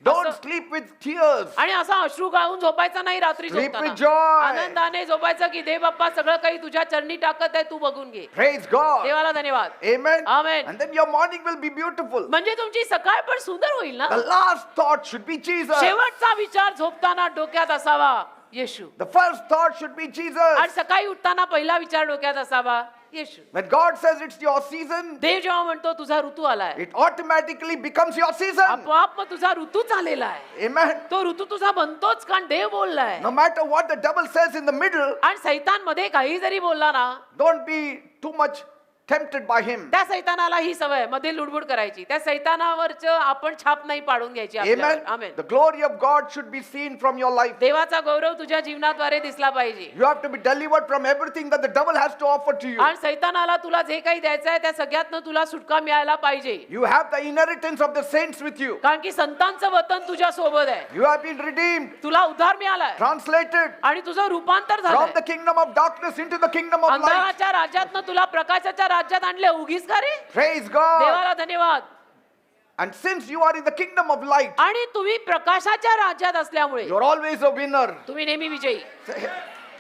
Don't असं- sleep with tears. आणि असा अश्रू गाळून झोपायचा नाही रात्री Sleep झोपताना. with joy. आनंदाने झोपायचं की देव बाप्पा सगळं काही तुझ्या चरणी टाकत आहे, तू बघून घे. Praise God. देवाला धन्यवाद. Amen. Amen. And then your morning will be beautiful. म्हणजे तुमची सकाळ पण सुंदर होईल ना. The last thought should be Jesus. शेवटचा विचार झोपताना डोक्यात असावा येशू. The first thought should be Jesus. आणि सकाळी उठताना पहिला विचार डोक्यात असावा येशू. When God says it's your season, देव जेव्हा म्हणतो तुझा ऋतू आलाय, it automatically becomes your season. आपोआप मग तुझा ऋतू झालेला आहे. Amen. तो ऋतू तुझा बनतोच, कारण देव बोललाय. No matter what the devil says in the middle, आणि सैतान मध्ये काही जरी बोलला ना, don't be too much tempted by him. त्या सैतानाला ही सवय मध्ये लुडबुड करायची. त्या सैतानावरच आपण छाप नाही पाडून घ्यायची आपल्यावर. Amen. Amen. The glory of God should be seen from your life. देवाचा गौरव तुझ्या जीवनाद्वारे दिसला पाहिजे. You have to be delivered from everything that the devil has to offer to you. आणि सैतानाला तुला जे काही द्यायचं आहे त्या सगळ्यातनं तुला सुटका मिळायला पाहिजे. You have the inheritance of the saints with you. कारण की संतांचं वतन तुझ्या सोबत आहे. You have been redeemed, तुला उद्धार मिळालाय translated आणि तुझं रूपांतर from झालंय. the kingdom of darkness into the kingdom of light. अंधाराच्या राज्यातनं तुला प्रकाशाच्या राज्यात आणले. उगीच का रे? Praise God. देवाला धन्यवाद. And since you are in the kingdom of light, आणि तुम्ही प्रकाशाच्या राज्यात असल्यामुळे you're always a winner. तुम्ही नेहमी विजयी,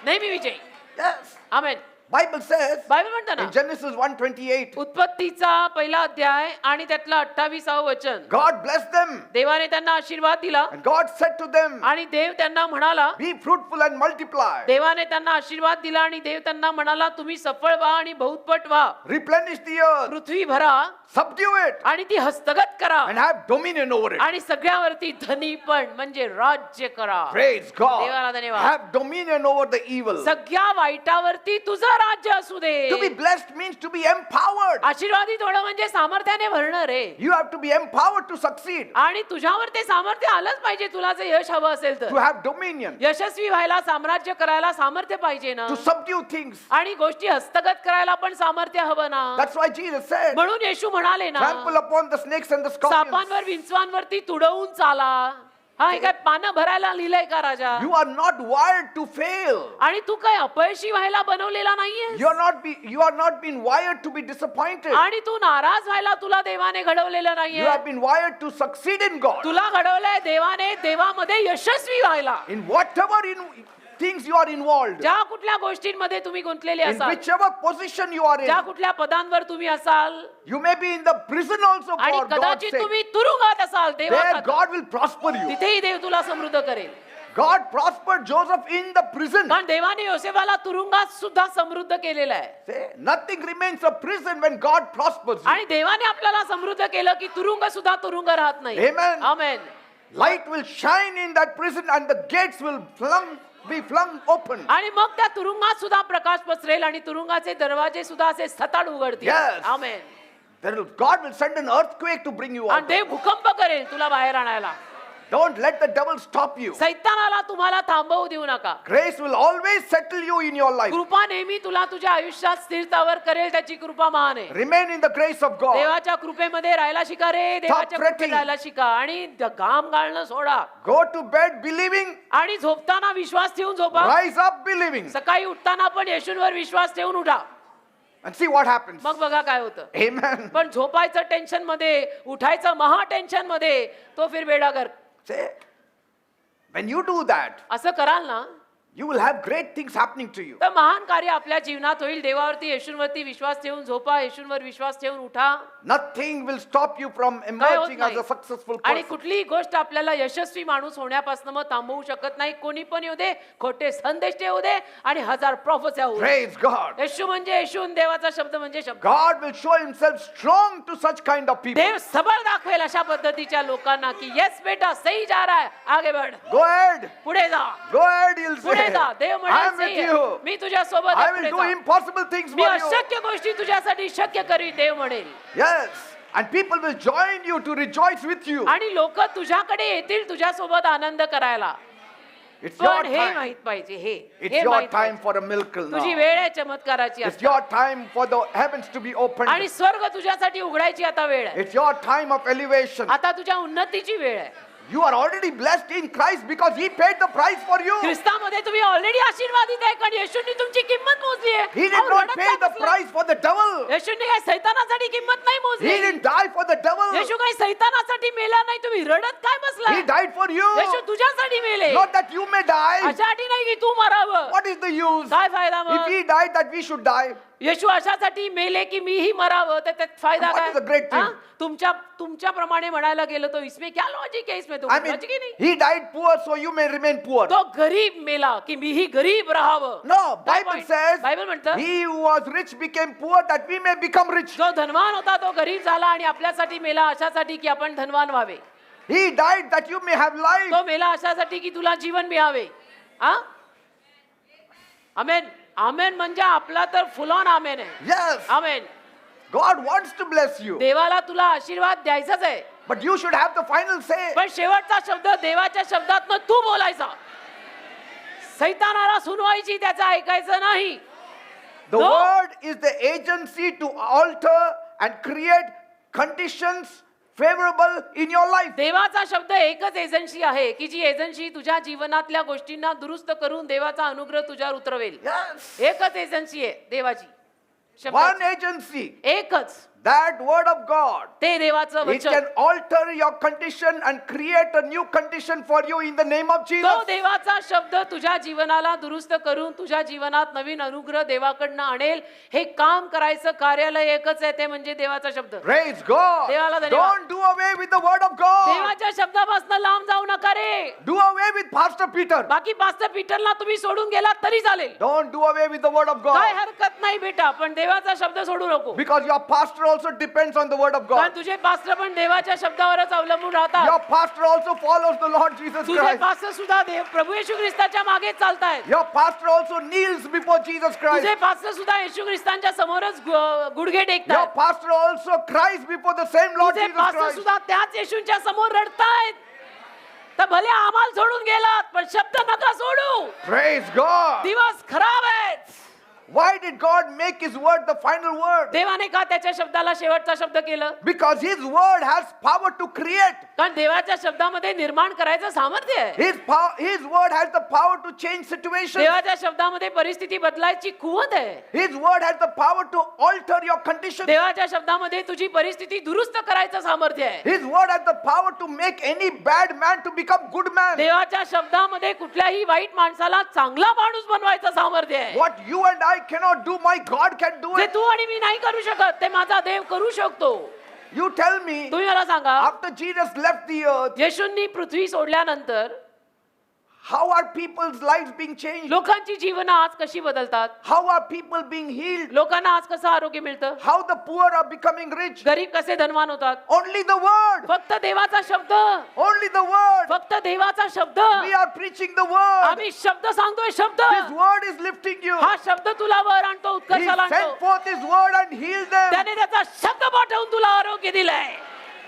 नेहमी विजयी. Yes. आमेन. Bible says बायबल म्हणतं ना, in Genesis 1:28, उत्पत्तीचा पहिला अध्याय आणि त्यातलं 28वं वचन, God blessed them देवाने त्यांना आशीर्वाद दिला and God said to them, आणि देव त्यांना म्हणाला, be fruitful and multiply, देवाने त्यांना आशीर्वाद दिला आणि देव त्यांना म्हणाला, तुम्ही सफळ व्हा आणि बहुतपट व्हा, replenish the earth, पृथ्वी भरा subdue it, आणि ती हस्तगत करा and have dominion over it. आणि सगळ्यावरती धनीपण म्हणजे राज्य करा. Praise God. देवाला धन्यवाद. Have dominion over the evil. सगळ्या वाईटावरती तुझं राज्य असू दे. To be blessed means to be empowered. आशीर्वादित होणं म्हणजे सामर्थ्याने भरणं रे. You have to be empowered to succeed, आणि तुझ्यावर ते सामर्थ्य आलंच पाहिजे तुला जर यश हवं असेल to तर. have dominion, यशस्वी व्हायला साम्राज्य करायला सामर्थ्य पाहिजे ना. to subdue things. आणि गोष्टी हस्तगत करायला पण सामर्थ्य हवं ना. That's why Jesus said, म्हणून येशू म्हणाले ना, trample upon the snakes and the scorpions. सापांवर विंचवांवरती तुडवून चाला. हा हे काय पानं भरायला लिहिलंय का राजा? You are not wired to fail. आणि तू काय अपयशी व्हायला बनवलेला नाहीये. You are not been wired to be disappointed. आणि तू नाराज व्हायला तुला देवाने घडवलेलं You नाहीये. have been wired to succeed in God. तुला घडवलंय देवाने देवामध्ये यशस्वी व्हायला. In whatever things you are involved, ज्या कुठल्या गोष्टींमध्ये तुम्ही गुंतलेले in असाल, whichever position you are in, ज्या कुठल्या पदांवर तुम्ही असाल, you may be in the prison also आणि for God's कदाचित sake. तुम्ही तुरुंगात असाल There देवाखातर, God will prosper you. तिथेही देव तुला समृद्ध करेल. God prospered Joseph in the prison. कारण देवाने योसेफाला तुरुंगात सुद्धा समृद्ध केलेलं आहे. Say, nothing remains a prison when God prospers you. आणि देवाने आपल्याला समृद्ध केलं की तुरुंग सुद्धा तुरुंग राहत नाही. Amen. Amen. Light will shine in that prison and the gates will be flung open. आणि मग त्या तुरुंगात सुद्धा प्रकाश पसरेल आणि तुरुंगाचे दरवाजे सुद्धा असे सताड उघडतील. Yes. Amen. God will send an earthquake to bring you आणि out. देव भूकंप करेल तुला बाहेर आणायला. Don't let the devil stop you. सैतानाला तुम्हाला थांबवू देऊ नका. Grace will always settle you in your life. कृपा नेहमी तुला तुझ्या आयुष्यात स्थिरतावर करेल. त्याची कृपा महान आहे. Remain in the grace of God. देवाच्या कृपेमध्ये राहायला शिका रे. देवाच्या कृपेत fretting. राहायला शिका आणि घाम गाळणं सोडा. Go to bed believing. आणि झोपताना विश्वास ठेवून झोपा. Rise up believing. सकाळी उठताना पण येशूंवर विश्वास ठेवून उठा. And see what happens. मग बघा काय होतं. Amen. पण झोपायचं टेन्शन मध्ये, उठायचं महा टेन्शन मध्ये, तो फिर बेडागर. Say, when you do that, असं कराल ना, you will have great things happening to you. तर महान कार्य आपल्या जीवनात होईल. देवावरती येशूंवरती विश्वास ठेवून झोपा. येशूंवर विश्वास ठेवून उठा. Nothing will stop you from काय होत emerging as नाही. a successful आणि person. कुठलीही गोष्ट आपल्याला यशस्वी माणूस होण्यापासून मग थांबवू शकत नाही. कोणी पण येऊ दे, खोटे संदेश येऊ दे आणि हजार प्रॉफेस्या होऊ दे. Praise God. येशू म्हणजे येशू, देवाचा शब्द म्हणजे शब्द. God will show himself strong to such kind of people. देव सबळ दाखवेल अशा पद्धतीच्या लोकांना की येस बेटा सही जा रहा है, आगे बढ़, Go ahead. पुढे जा, Go ahead, he'll पुढे say. जा. देव I म्हणेल am with सही आहे. you. मी तुझ्या सोबत I आहे, will पुढे do जा. impossible things me for you. अशक्य गोष्टी तुझ्यासाठी शक्य करी. देव म्हणेल. Yes. And people will join you to rejoice with you. आणि लोक तुझ्याकडे येतील तुझ्या सोबत आनंद करायला. It's your पण हे time. माहित पाहिजे, हे It's हे your माहित time पाहिजे. for a miracle तुझी now. वेळ आहे चमत्काराची It's आता. your time for the heavens to be opened. आणि स्वर्ग तुझ्यासाठी उघडायची आता वेळ आहे. It's your time of elevation. आता तुझ्या उन्नतीची वेळ आहे. You are already blessed in Christ because he paid the price for you. ख्रिस्तामध्ये तुम्ही ऑलरेडी आशीर्वादित आहे कारण येशूंनी तुमची किंमत मोजली आहे. He did अहो, not रडत pay का the बसलाय? price for the devil. येशूंनी काय सैतानासाठी किंमत नाही He मोजली. didn't die for the devil. येशू काही सैतानासाठी मेला नाही. तुम्ही रडत काय He बसलाय? died for you. येशू तुझ्यासाठी मेले. Not that you may die. अशासाठी नाही की तू मरावं. What is the use? काय फायदा If मग? he died that we should die. येशू अशासाठी मेले की मीही मरावं, तर त्यात फायदा And what is the great काय? thing? हा? तुमच्या प्रमाणे म्हणायला गेलं तो इसमें क्या लॉजिक है इसमें? तो I mean, लॉजिक ही नाही. he died poor so you may remain poor. तो गरीब मेला की मीही गरीब राहावं. No, काय Bible point? says बायबल म्हणतं he who was rich became poor that we may become rich. जो धनवान होता तो गरीब झाला आणि आपल्यासाठी मेला अशासाठी की आपण धनवान व्हावे. He died that you may have life. तो मेला अशासाठी की तुला जीवन मिळावे. हा? आमेन. आमेन म्हणजे आपला तर फुल ऑन आमेन आहे. Yes. Amen. God wants to bless you. देवाला तुला आशीर्वाद द्यायचाच आहे. But you should have the final say. पण शेवटचा शब्द देवाच्या शब्दातनं तू बोलायचा. सैतानाला सुनवायची, त्याचं ऐकायचं नाही. The No. word is the agency to alter and create conditions favorable in your life. देवाचा शब्द एकच एजन्सी आहे की जी एजन्सी तुझ्या जीवनातल्या गोष्टींना दुरुस्त करून देवाचा अनुग्रह तुझ्यावर उतरवेल. Yes. एकच एजन्सी आहे देवाची. One शब्दाची. agency. एकच. That word of God. ते देवाचं It वचन. can alter your condition and create a new condition for you in the name of तो Jesus. देवाचा शब्द तुझ्या जीवनाला दुरुस्त करून तुझ्या जीवनात नवीन अनुग्रह देवाकडनं आणेल. हे काम करायचं कार्यालय एकच आहे, ते म्हणजे देवाचा शब्द. Praise God. देवाला धन्यवाद. Don't do away with the word of God. देवाच्या शब्दापासून लांब जाऊ नका रे. Do away with Pastor Peter. बाकी पास्टर पीटरला तुम्ही सोडून गेलात तरी चालेल. Don't do away with the word of काय God. हरकत नाही बेटा, पण देवाचा शब्द सोडू नको. Because your pastor also depends on the word of कारण God. तुझे पास्टर पण देवाच्या शब्दावरच अवलंबून राहतात. Your pastor also follows the Lord Jesus तुझे Christ. पास्टर सुद्धा देव प्रभू येशू ख्रिस्ताच्या मागे चालतायत. Your pastor also kneels before Jesus Christ. तुझे पास्टर सुद्धा येशू ख्रिस्तांच्या समोरच गुडघे Your टेकतात. pastor also cries before the same Lord तुझे Jesus पास्टर Christ. सुद्धा त्याच येशूंच्या समोर रडतायत. तर भले आम्हाला सोडून गेलात पण शब्द नका सोडू. Praise God. दिवस खराब आहेत. Why did God make His word the final word? देवाने का त्याच्या शब्दाला शेवटचा शब्द केलं? Because His word has power to create. कारण देवाच्या शब्दामध्ये निर्माण करायचं सामर्थ्य आहे. His word has the power to change situations. देवाच्या शब्दामध्ये परिस्थिती बदलायची कुवत आहे. His word has the power to alter your condition. देवाच्या शब्दामध्ये तुझी परिस्थिती दुरुस्त करायचं सामर्थ्य आहे. His word has the power to make any bad man to become good man. देवाच्या शब्दामध्ये कुठल्याही वाईट माणसाला चांगला माणूस बनवायचं सामर्थ्य आहे. What you and I cannot do, my God can do जे it. तू आणि मी नाही करू शकत ते माझा देव करू शकतो. You tell me, तुम्ही मला सांगा, after Jesus left the earth, येशूंनी पृथ्वी सोडल्यानंतर how are people's lives being changed? लोकांची जीवन आज कशी बदलतात? How are people being healed? लोकांना आज कसं आरोग्य मिळतं? How the poor are becoming rich? गरीब कसे धनवान होतात? Only the word. फक्त देवाचा शब्द, Only the word. फक्त देवाचा शब्द. We are preaching the word. आम्ही शब्द सांगतोय, शब्द. His word is lifting you. हा शब्द तुला वर आणतो, He उत्कर्षाला sent आणतो. forth His word and healed them. त्याने त्याचा शब्द पाठवून तुला आरोग्य दिलंय.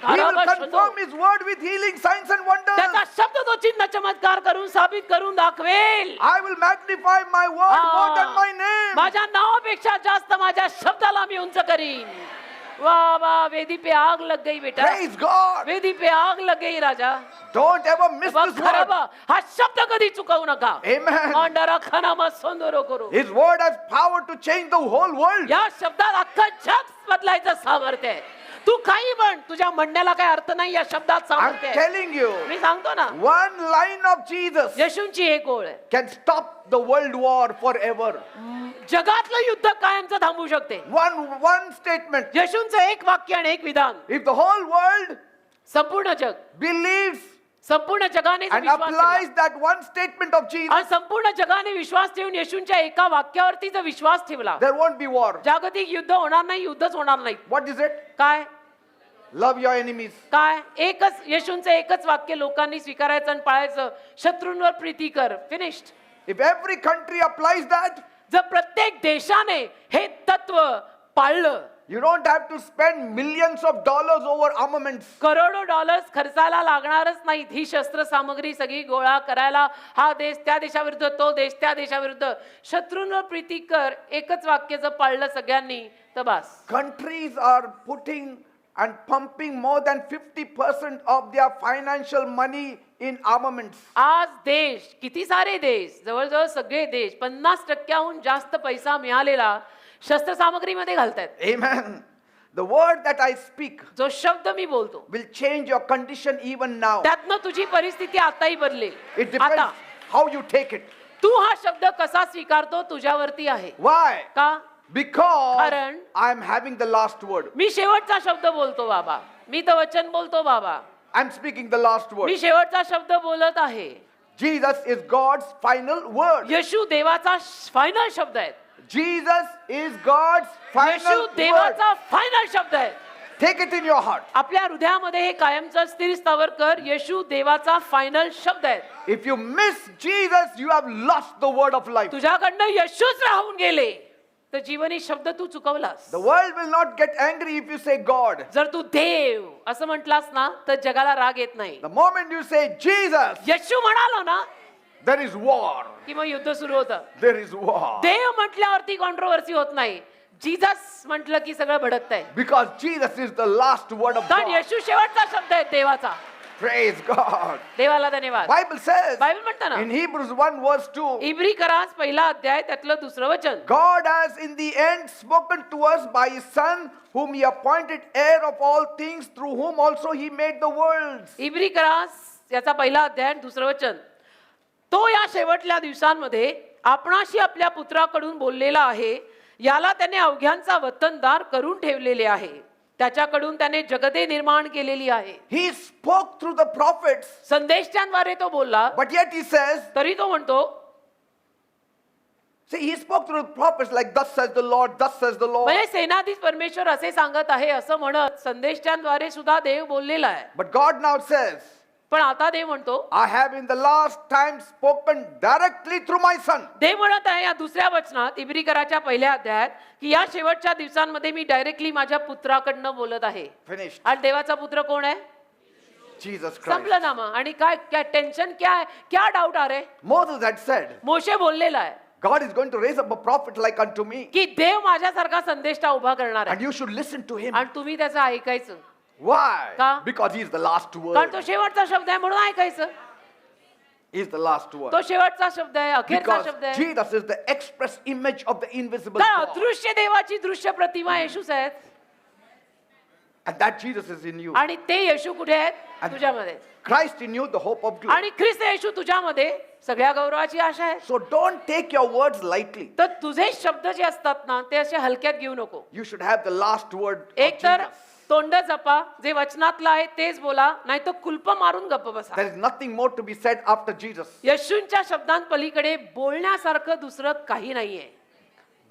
He will confirm His word with healing signs and wonders. त्याचा शब्द तो चिन्ह चमत्कार करून साबित करून दाखवेल. I will magnify my word more than my name. माझ्या नावापेक्षा जास्त माझ्या शब्दाला मी उंच करीन. वाह वाह, वेदी पे आग लग गई बेटा. Praise God. वेदी पे आग लग गई राजा. Don't ever miss बघ this खरं word. बा, हा शब्द कधी चुकवू नका. Amen. अंधारा खानामा सोंदरो करू. His word has power to change the whole world. या शब्दात अख्खं जग बदलायचं सामर्थ्य आहे. तू काही म्हण, तुझ्या म्हणण्याला काही अर्थ नाही, या शब्दात I'm सामर्थ्य आहे. telling you, मी सांगतो ना, one line of Jesus येशूंची एक ओळ आहे. can stop the world war forever. जगातलं युद्ध कायमचं थांबवू शकते. One statement. येशूंचं एक वाक्य आणि एक विधान. If the whole world संपूर्ण जग, believes संपूर्ण जगाने and विश्वास applies ठेवला. that one statement of Jesus, आणि संपूर्ण जगाने विश्वास ठेवून येशूंच्या एका वाक्यावरती जर विश्वास ठेवला, there won't be war. जागतिक युद्ध होणार नाही, युद्धच होणार नाही. What is it? काय Love your enemies. काय एकच येशूंचं एकच वाक्य लोकांनी स्वीकारायचं आणि पाळायचं. शत्रूंवर प्रीती कर. Finished. If every country applies that, जर प्रत्येक देशाने हे तत्व पाळलं, you don't have to spend millions of dollars over armaments. करोडो डॉलर्स खर्चाला लागणारच नाहीत. ही शस्त्र सामग्री सगळी गोळा करायला हा देश त्या देशाविरुद्ध, तो देश त्या देशाविरुद्ध. शत्रूंवर प्रीती कर एकच वाक्य जर पाळलं सगळ्यांनी तर बस. Countries are putting and pumping more than 50% of their financial money in armaments. आज देश, किती सारे देश, जवळजवळ सगळे देश 50%हून जास्त पैसा मिळालेला शस्त्रसामग्रीमध्ये घालतायत. Amen. The word that I speak जो शब्द मी बोलतो will change your condition even now. त्यातनं तुझी परिस्थिती आताही बदलेल. It depends आता how you take it. तू हा शब्द कसा स्वीकारतो तुझ्यावरती आहे. Why? का? Because कारण I'm having the last word. मी शेवटचा शब्द बोलतो बाबा. मी तर वचन बोलतो बाबा. I'm speaking the last me word. शेवटचा शब्द बोलत आहे. Jesus is God's final word. येशू देवाचा फायनल शब्द आहे. Jesus is God's Yeshu final word. देवाचा फायनल शब्द आहे. Take it in your heart. आपल्या हृदयामध्ये हे कायमचं स्थिर स्थावर कर. येशू देवाचा फायनल शब्द आहे. If you miss Jesus, you have lost the word of life. तुझ्याकडनं येशूच राहून गेले तर जीवनी शब्द तू चुकवलास. The world will not get angry if you say God. जर तू देव असं म्हटलास ना तर जगाला राग येत नाही. The moment you say Jesus, येशू म्हणालो ना there is war. की मग युद्ध सुरू होतं. There is war. देव म्हटल्यावरती कॉन्ट्रोवर्सी होत नाही. जीसस म्हटलं की सगळं भडकतंय. Because Jesus is the last word of कारण God. येशू शेवटचा शब्द आहे देवाचा. Praise God. देवाला धन्यवाद. Bible says बायबल म्हणतं ना in Hebrews 1 verse 2, इब्री करास पहिला अध्याय त्यातलं दुसरं वचन. God has in the end spoken to us by His Son, whom He appointed heir of all things, through whom also He made the worlds. इब्री करास याचा पहिला अध्याय दुसरं वचन. तो या शेवटल्या दिवसांमध्ये आपणाशी आपल्या पुत्राकडून बोललेला आहे. याला त्याने अवघ्यांचा वतनदार करून ठेवलेले आहे. त्याच्याकडून त्याने जगते निर्माण केलेली आहे. He spoke through the prophets, संदेशांद्वारे तो बोलला, but yet He says, तरी तो म्हणतो See, he spoke through the prophets like, thus says the Lord, thus says the Lord. म्हणजे सेनाधीश परमेश्वर असे सांगत आहे असं म्हणत संदेशांद्वारे सुद्धा देव बोललेला आहे. But God now says, पण आता देव म्हणतो, I have in the last time spoken directly through my son. देव म्हणत आहे या दुसऱ्या वचनात इब्रीकराच्या पहिल्या अध्यायात की या शेवटच्या दिवसांमध्ये मी डायरेक्टली माझ्या पुत्राकडनं बोलत आहे. Finished. आणि देवाचा पुत्र कोण आहे? Jesus Christ. संपलं ना मग. आणि काय काय टेन्शन क्या है, क्या डाऊट आ रे? Moses had said, मोशे बोललेला आहे God is going to raise up a prophet like unto me. की देव माझ्यासारखा संदेष्टा उभा करणार And आहे you should listen to him. आणि तुम्ही त्याचं ऐकायचं. Why? का? Because he is the last कारण तो word. शेवटचा शब्द आहे म्हणून ऐकायचं. He is the last तो word. शेवटचा शब्द आहे, अखेरचा Because शब्द आहे. Jesus is the express image of the invisible कारण God. अदृश्य देवाची दृश्य प्रतिमा येशूच आहेत. And that Jesus is in you. आणि ते येशू कुठे आहेत? तुझ्यामध्ये. Christ in you, the hope of glory. आणि ख्रिस्त येशू तुझ्यामध्ये सगळ्या गौरवाची आशा आहे. So don't take your words lightly. तर तुझे शब्द जे असतात ना ते असे हलक्यात घेऊ नको. You should have the last word of एक तर Jesus. तोंड जपा, जे वचनातलं आहे तेच बोला, नाही तर कुलप मारून गप्प बसा. There is nothing more to be said after Jesus. येशूंच्या शब्दांपलीकडे बोलण्यासारखं दुसरं काही नाहीये.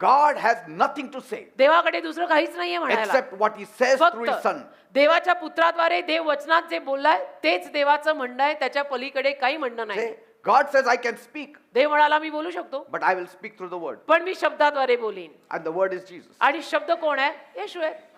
God has nothing to say देवाकडे दुसरं काहीच नाहीये म्हणायला. except what he says through his son. फक्त देवाच्या पुत्राद्वारे देव वचनात जे बोललाय तेच देवाचं म्हणणं आहे, त्याच्या पलीकडे काही म्हणणं नाही. Say, God says I can speak, देव म्हणाला मी बोलू शकतो, but I will speak through the word. पण मी शब्दाद्वारे बोलीन. And the word is Jesus. आणि शब्द कोण आहे? येशू आहे.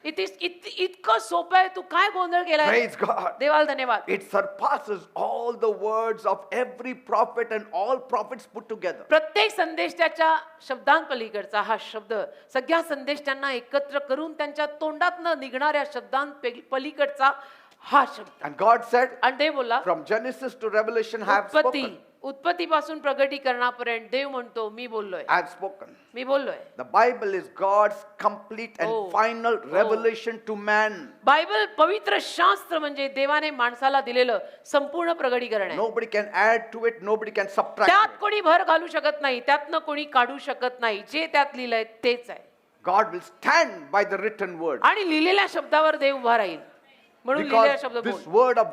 इतकं सोपं आहे. तू काय गोंधळ केलाय? Praise God. देवाला धन्यवाद. It surpasses all the words of every prophet and all prophets put together. प्रत्येक संदेशाच्या शब्दांपलीकडचा हा शब्द सगळ्या संदेशांना एकत्र करून त्यांच्या तोंडातनं निघणाऱ्या शब्दांपलीकडचा हा शब्द. And God said, आणि देव बोलला, from Genesis to Revelation I have उत्पत्ती spoken. उत्पत्तीपासून प्रगटीकरणापर्यंत देव म्हणतो मी बोललोय, I have spoken. मी बोललोय. The Bible is God's complete and Oh. final revelation to man. Bible पवित्र शास्त्र म्हणजे देवाने माणसाला दिलेलं संपूर्ण प्रगटीकरण आहे. Nobody can add to it, nobody can subtract त्यात it. कोणी भर घालू शकत नाही, त्यातनं कोणी काढू शकत नाही. जे त्यात लिहिलंय तेच आहे. God will stand by the written word. आणि लिहिलेल्या शब्दावर देव उभा राहील. म्हणून लिहिलेला शब्द Because बोल. this word of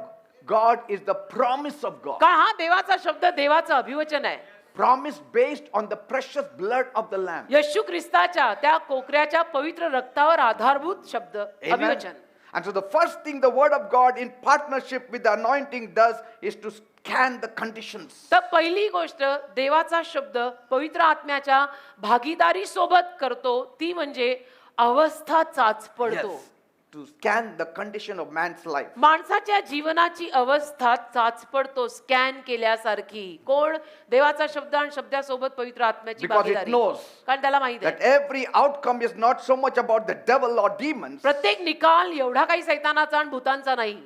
God is the promise of God. कारण हा देवाचा शब्द देवाचं अभिवचन आहे. Promise based on the precious blood of the Lamb. येशू ख्रिस्ताच्या त्या कोकऱ्याच्या पवित्र रक्तावर आधारभूत शब्द Amen. अभिवचन. And so the first thing the word of God in partnership with the anointing does is to scan the conditions. तर पहिली गोष्ट देवाचा शब्द पवित्र आत्म्याच्या भागीदारी सोबत करतो ती म्हणजे अवस्था चाचपडतो. Yes, to scan the condition of man's life. माणसाच्या जीवनाची अवस्था चाचपडतो स्कॅन केल्यासारखी. कोण? देवाचा शब्द आणि शब्दासोबत पवित्र आत्म्याची Because it भागीदारी. knows कारण त्याला माहिती that आहे every outcome is not so much about the devil or demons. प्रत्येक निकाल एवढा काही सैतानाचा आणि भूतांचा नाही,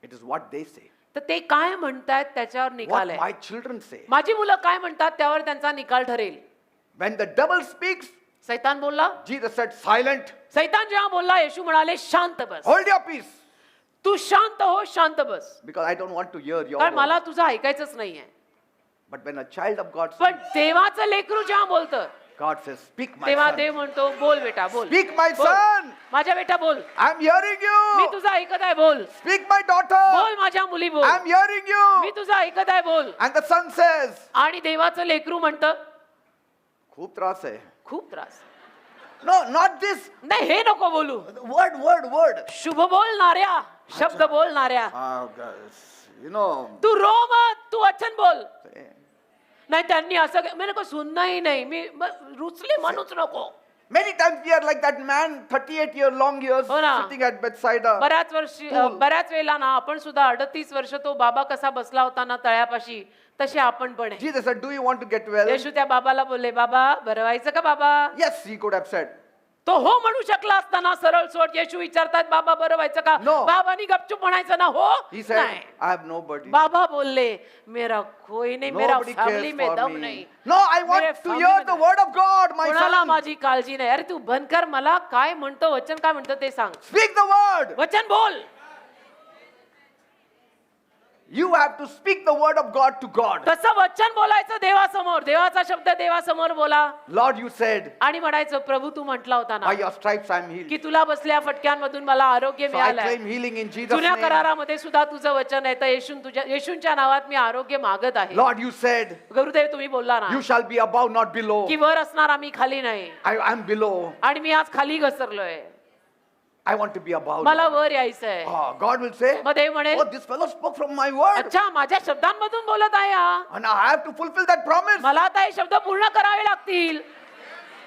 It is what they say, तर ते काय म्हणतात त्याच्यावर निकाल what आहे. my children say. माझी मुलं काय म्हणतात त्यावर त्यांचा निकाल ठरेल. When the devil speaks, सैतान बोलला, Jesus said, silent, सैतान जेव्हा बोलला येशू म्हणाले शांत बस. hold your peace. तू शांत हो, शांत बस. Because I don't want to hear your कारण मला word. तुझं ऐकायचंच नाहीये. But when a child of God पण speaks, देवाचं लेकरू जेव्हा बोलतं God says, speak my तेव्हा son. देव म्हणतो बोल बेटा बोल. Speak my बोल. son. माझ्या बेटा बोल. I'm hearing me you. तुझं ऐकत आहे बोल. Speak my daughter. बोल माझ्या मुली बोल. I'm hearing me you. तुझं ऐकत आहे बोल. And the son says, आणि देवाचं लेकरू म्हणतं खूप त्रास आहे. खूप त्रास. No, not this. नाही हे नको बोलू. Word. शुभ बोलणाऱ्या, शब्द बोलणाऱ्या. Oh, guys, you know. तू रो मत, तू वचन बोल. नाही त्यांनी असं मी नको सुननाही नाही, मी रुचले म्हणूच नको. Many times we are like that man, 38 years हो ना. sitting at bedside a बऱ्याच वेळेला ना आपण सुद्धा 38 वर्ष तो बाबा कसा बसला होता ना तळ्यापाशी, तसे आपण पण आहे. Jesus said, do you want to get well? येशू त्या बाबाला बोलले, बाबा बरं व्हायचं का बाबा? Yes, he could have said. तो हो म्हणू शकला असताना सरळ सोड. येशू विचारतात बाबा बरं व्हायचं का? No. बाबांनी गपचूप म्हणायचं ना हो. He said, नाही. I have nobody. बाबा बोलले मेरा कोई नहीं, मेरा Nobody फॅमिली cares में for दम me. नहीं. No, I मेरे want to family hear में the नाही. word of God, my कोणाला son. माझी काळजी नाही. अरे तू बंद कर, मला काय म्हणतो वचन काय म्हणतो ते सांग. Speak the word. वचन बोल. You have to speak the word of God to God. कसं वचन बोलायचं देवासमोर, देवाचा शब्द देवासमोर बोला Lord, you said, आणि म्हणायचं प्रभू तू म्हटला होता ना by your stripes I am healed. की तुला बसल्या फटक्यांमधून मला आरोग्य So I मिळालंय. claim healing in Jesus' जुन्या name. करारामध्ये सुद्धा तुझं वचन आहे तर येशूंच्या नावात मी आरोग्य मागत आहे. Lord, you said, गुरुदेव तुम्ही बोलला ना you shall be above, not below. की वर असणार आम्ही खाली नाही I am below. आणि मी आज खाली घसरलोय, I want to be above. मला वर यायचंय. Oh, God will say, मग देव म्हणेल oh, this fellow spoke from my word. अच्छा माझ्या शब्दांमधून बोलत आहे हा, And I have to fulfill that promise. मला आता हे शब्द पूर्ण करावे लागतील.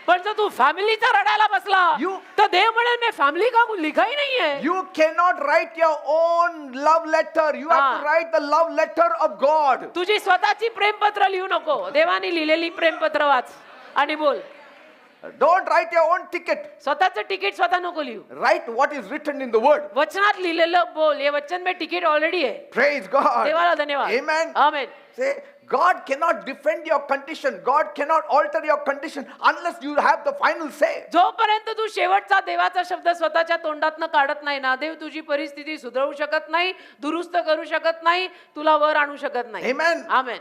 पण जर तू फॅमिलीचा रडायला बसला You- तर देव म्हणेल मी फॅमिली का लिखाई नाहीये. You cannot write your own love letter. You have to Ah. write the love letter of God. तुझी स्वतःची प्रेमपत्र लिहू नको, देवाने लिहिलेली प्रेमपत्र वाच आणि बोल. Don't write your own ticket. स्वतःचं तिकीट स्वतः नको लिहू, Write what is written in the word. वचनात लिहिलेलं बोल. हे वचन में तिकीट ऑलरेडी आहे. Praise God. देवाला धन्यवाद. Amen. Amen. Say, God cannot defend your condition. God cannot alter your condition unless you have the final say. जोपर्यंत तू शेवटचा देवाचा शब्द स्वतःच्या तोंडातनं काढत नाही ना, देव तुझी परिस्थिती सुधारू शकत नाही, दुरुस्त करू शकत नाही, तुला वर आणू शकत नाही. Amen. आमेन.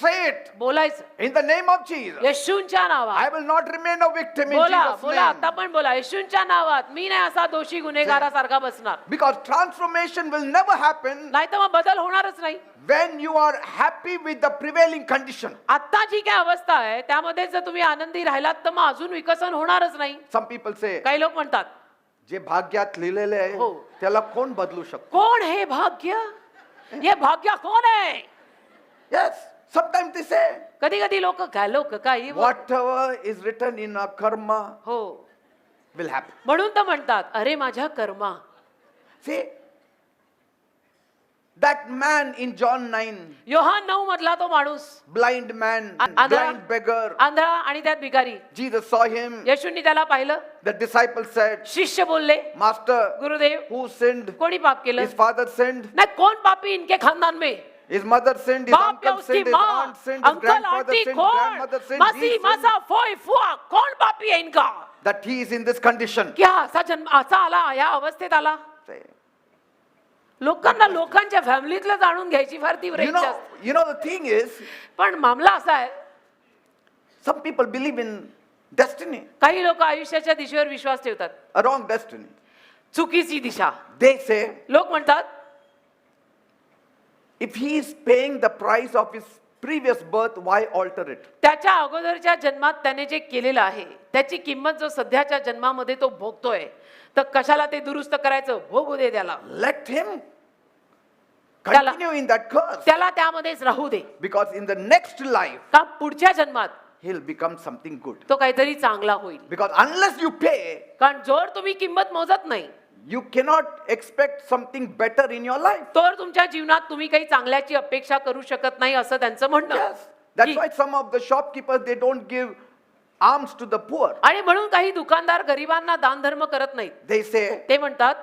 Say it बोलायचं in the name of Jesus. येशूंच्या नावात. I will not remain a victim in बोला Jesus' बोला, आता name. पण बोला येशूंच्या नावात. मी नाही असा दोषी गुन्हेगारासारखा बसणार. Because transformation will never happen नाही तर मग बदल होणारच नाही. when you are happy with the prevailing condition. आता जी काय अवस्था आहे त्यामध्ये जर तुम्ही आनंदी राहिलात तर मग अजून विकसन होणारच नाही. Some people say, काही लोक म्हणतात जे भाग्यात लिहिलेले आहे हो. त्याला कोण बदलू शकतो? कोण हे भाग्य, हे भाग्य कोण आहे. Yes, sometimes they say, कधी कधी लोक काही whatever is written in our karma हो will happen. म्हणून तर म्हणतात अरे माझ्या कर्मा. See, that man in John 9, Yohan 9 मधला तो माणूस blind man, आंधळा blind beggar, आंधळा आणि त्यात भिकारी. Jesus saw him. येशूंनी त्याला पाहिलं. The disciples said, शिष्य बोलले Master, गुरुदेव who sinned? कोणी पाप केलं. His father sinned, नाही कोण पापी इनके खानदान में. his mother sinned, his बाप या uncle उसकी sinned, his माँ, aunt sinned, his uncle grandfather aunty sinned, कौन, grandmother sinned, मासी he sinned, मासा फोय फुआ कौन पापी है इनका. that he is in this condition. क्या असा जन्म असा आला या अवस्थेत आला. Say, लोकांना लोकांच्या फॅमिलीतलं जाणून घ्यायची फार तीव्र You इच्छा know, असते. you know the thing is, पण मामला असा आहे some people believe in destiny, काही लोक आयुष्याच्या दिशेवर विश्वास ठेवतात. a wrong destiny. चुकीची दिशा. They say, लोक म्हणतात if he is paying the price of his previous birth, why alter it? त्याच्या अगोदरच्या जन्मात त्याने जे केलेलं आहे त्याची किंमत जो सध्याच्या जन्मामध्ये तो भोगतोय तर कशाला ते दुरुस्त करायचं. भोगू दे त्याला. Let him Tala- continue in that curse. त्याला त्यामध्येच राहू दे. Because in the next life, का पुढच्या जन्मात he'll become something good. तो काहीतरी चांगला होईल. Because unless you pay, कारण जोर तुम्ही किंमत मोजत नाही you cannot expect something better in your life. तर तुमच्या जीवनात तुम्ही काही चांगल्याची अपेक्षा करू शकत नाही असं त्यांचं म्हणणं. Yes. That's की- why some of the shopkeepers, they don't give alms to the poor. आणि म्हणून काही दुकानदार गरिबांना दान धर्म करत नाहीत. They say, ते म्हणतात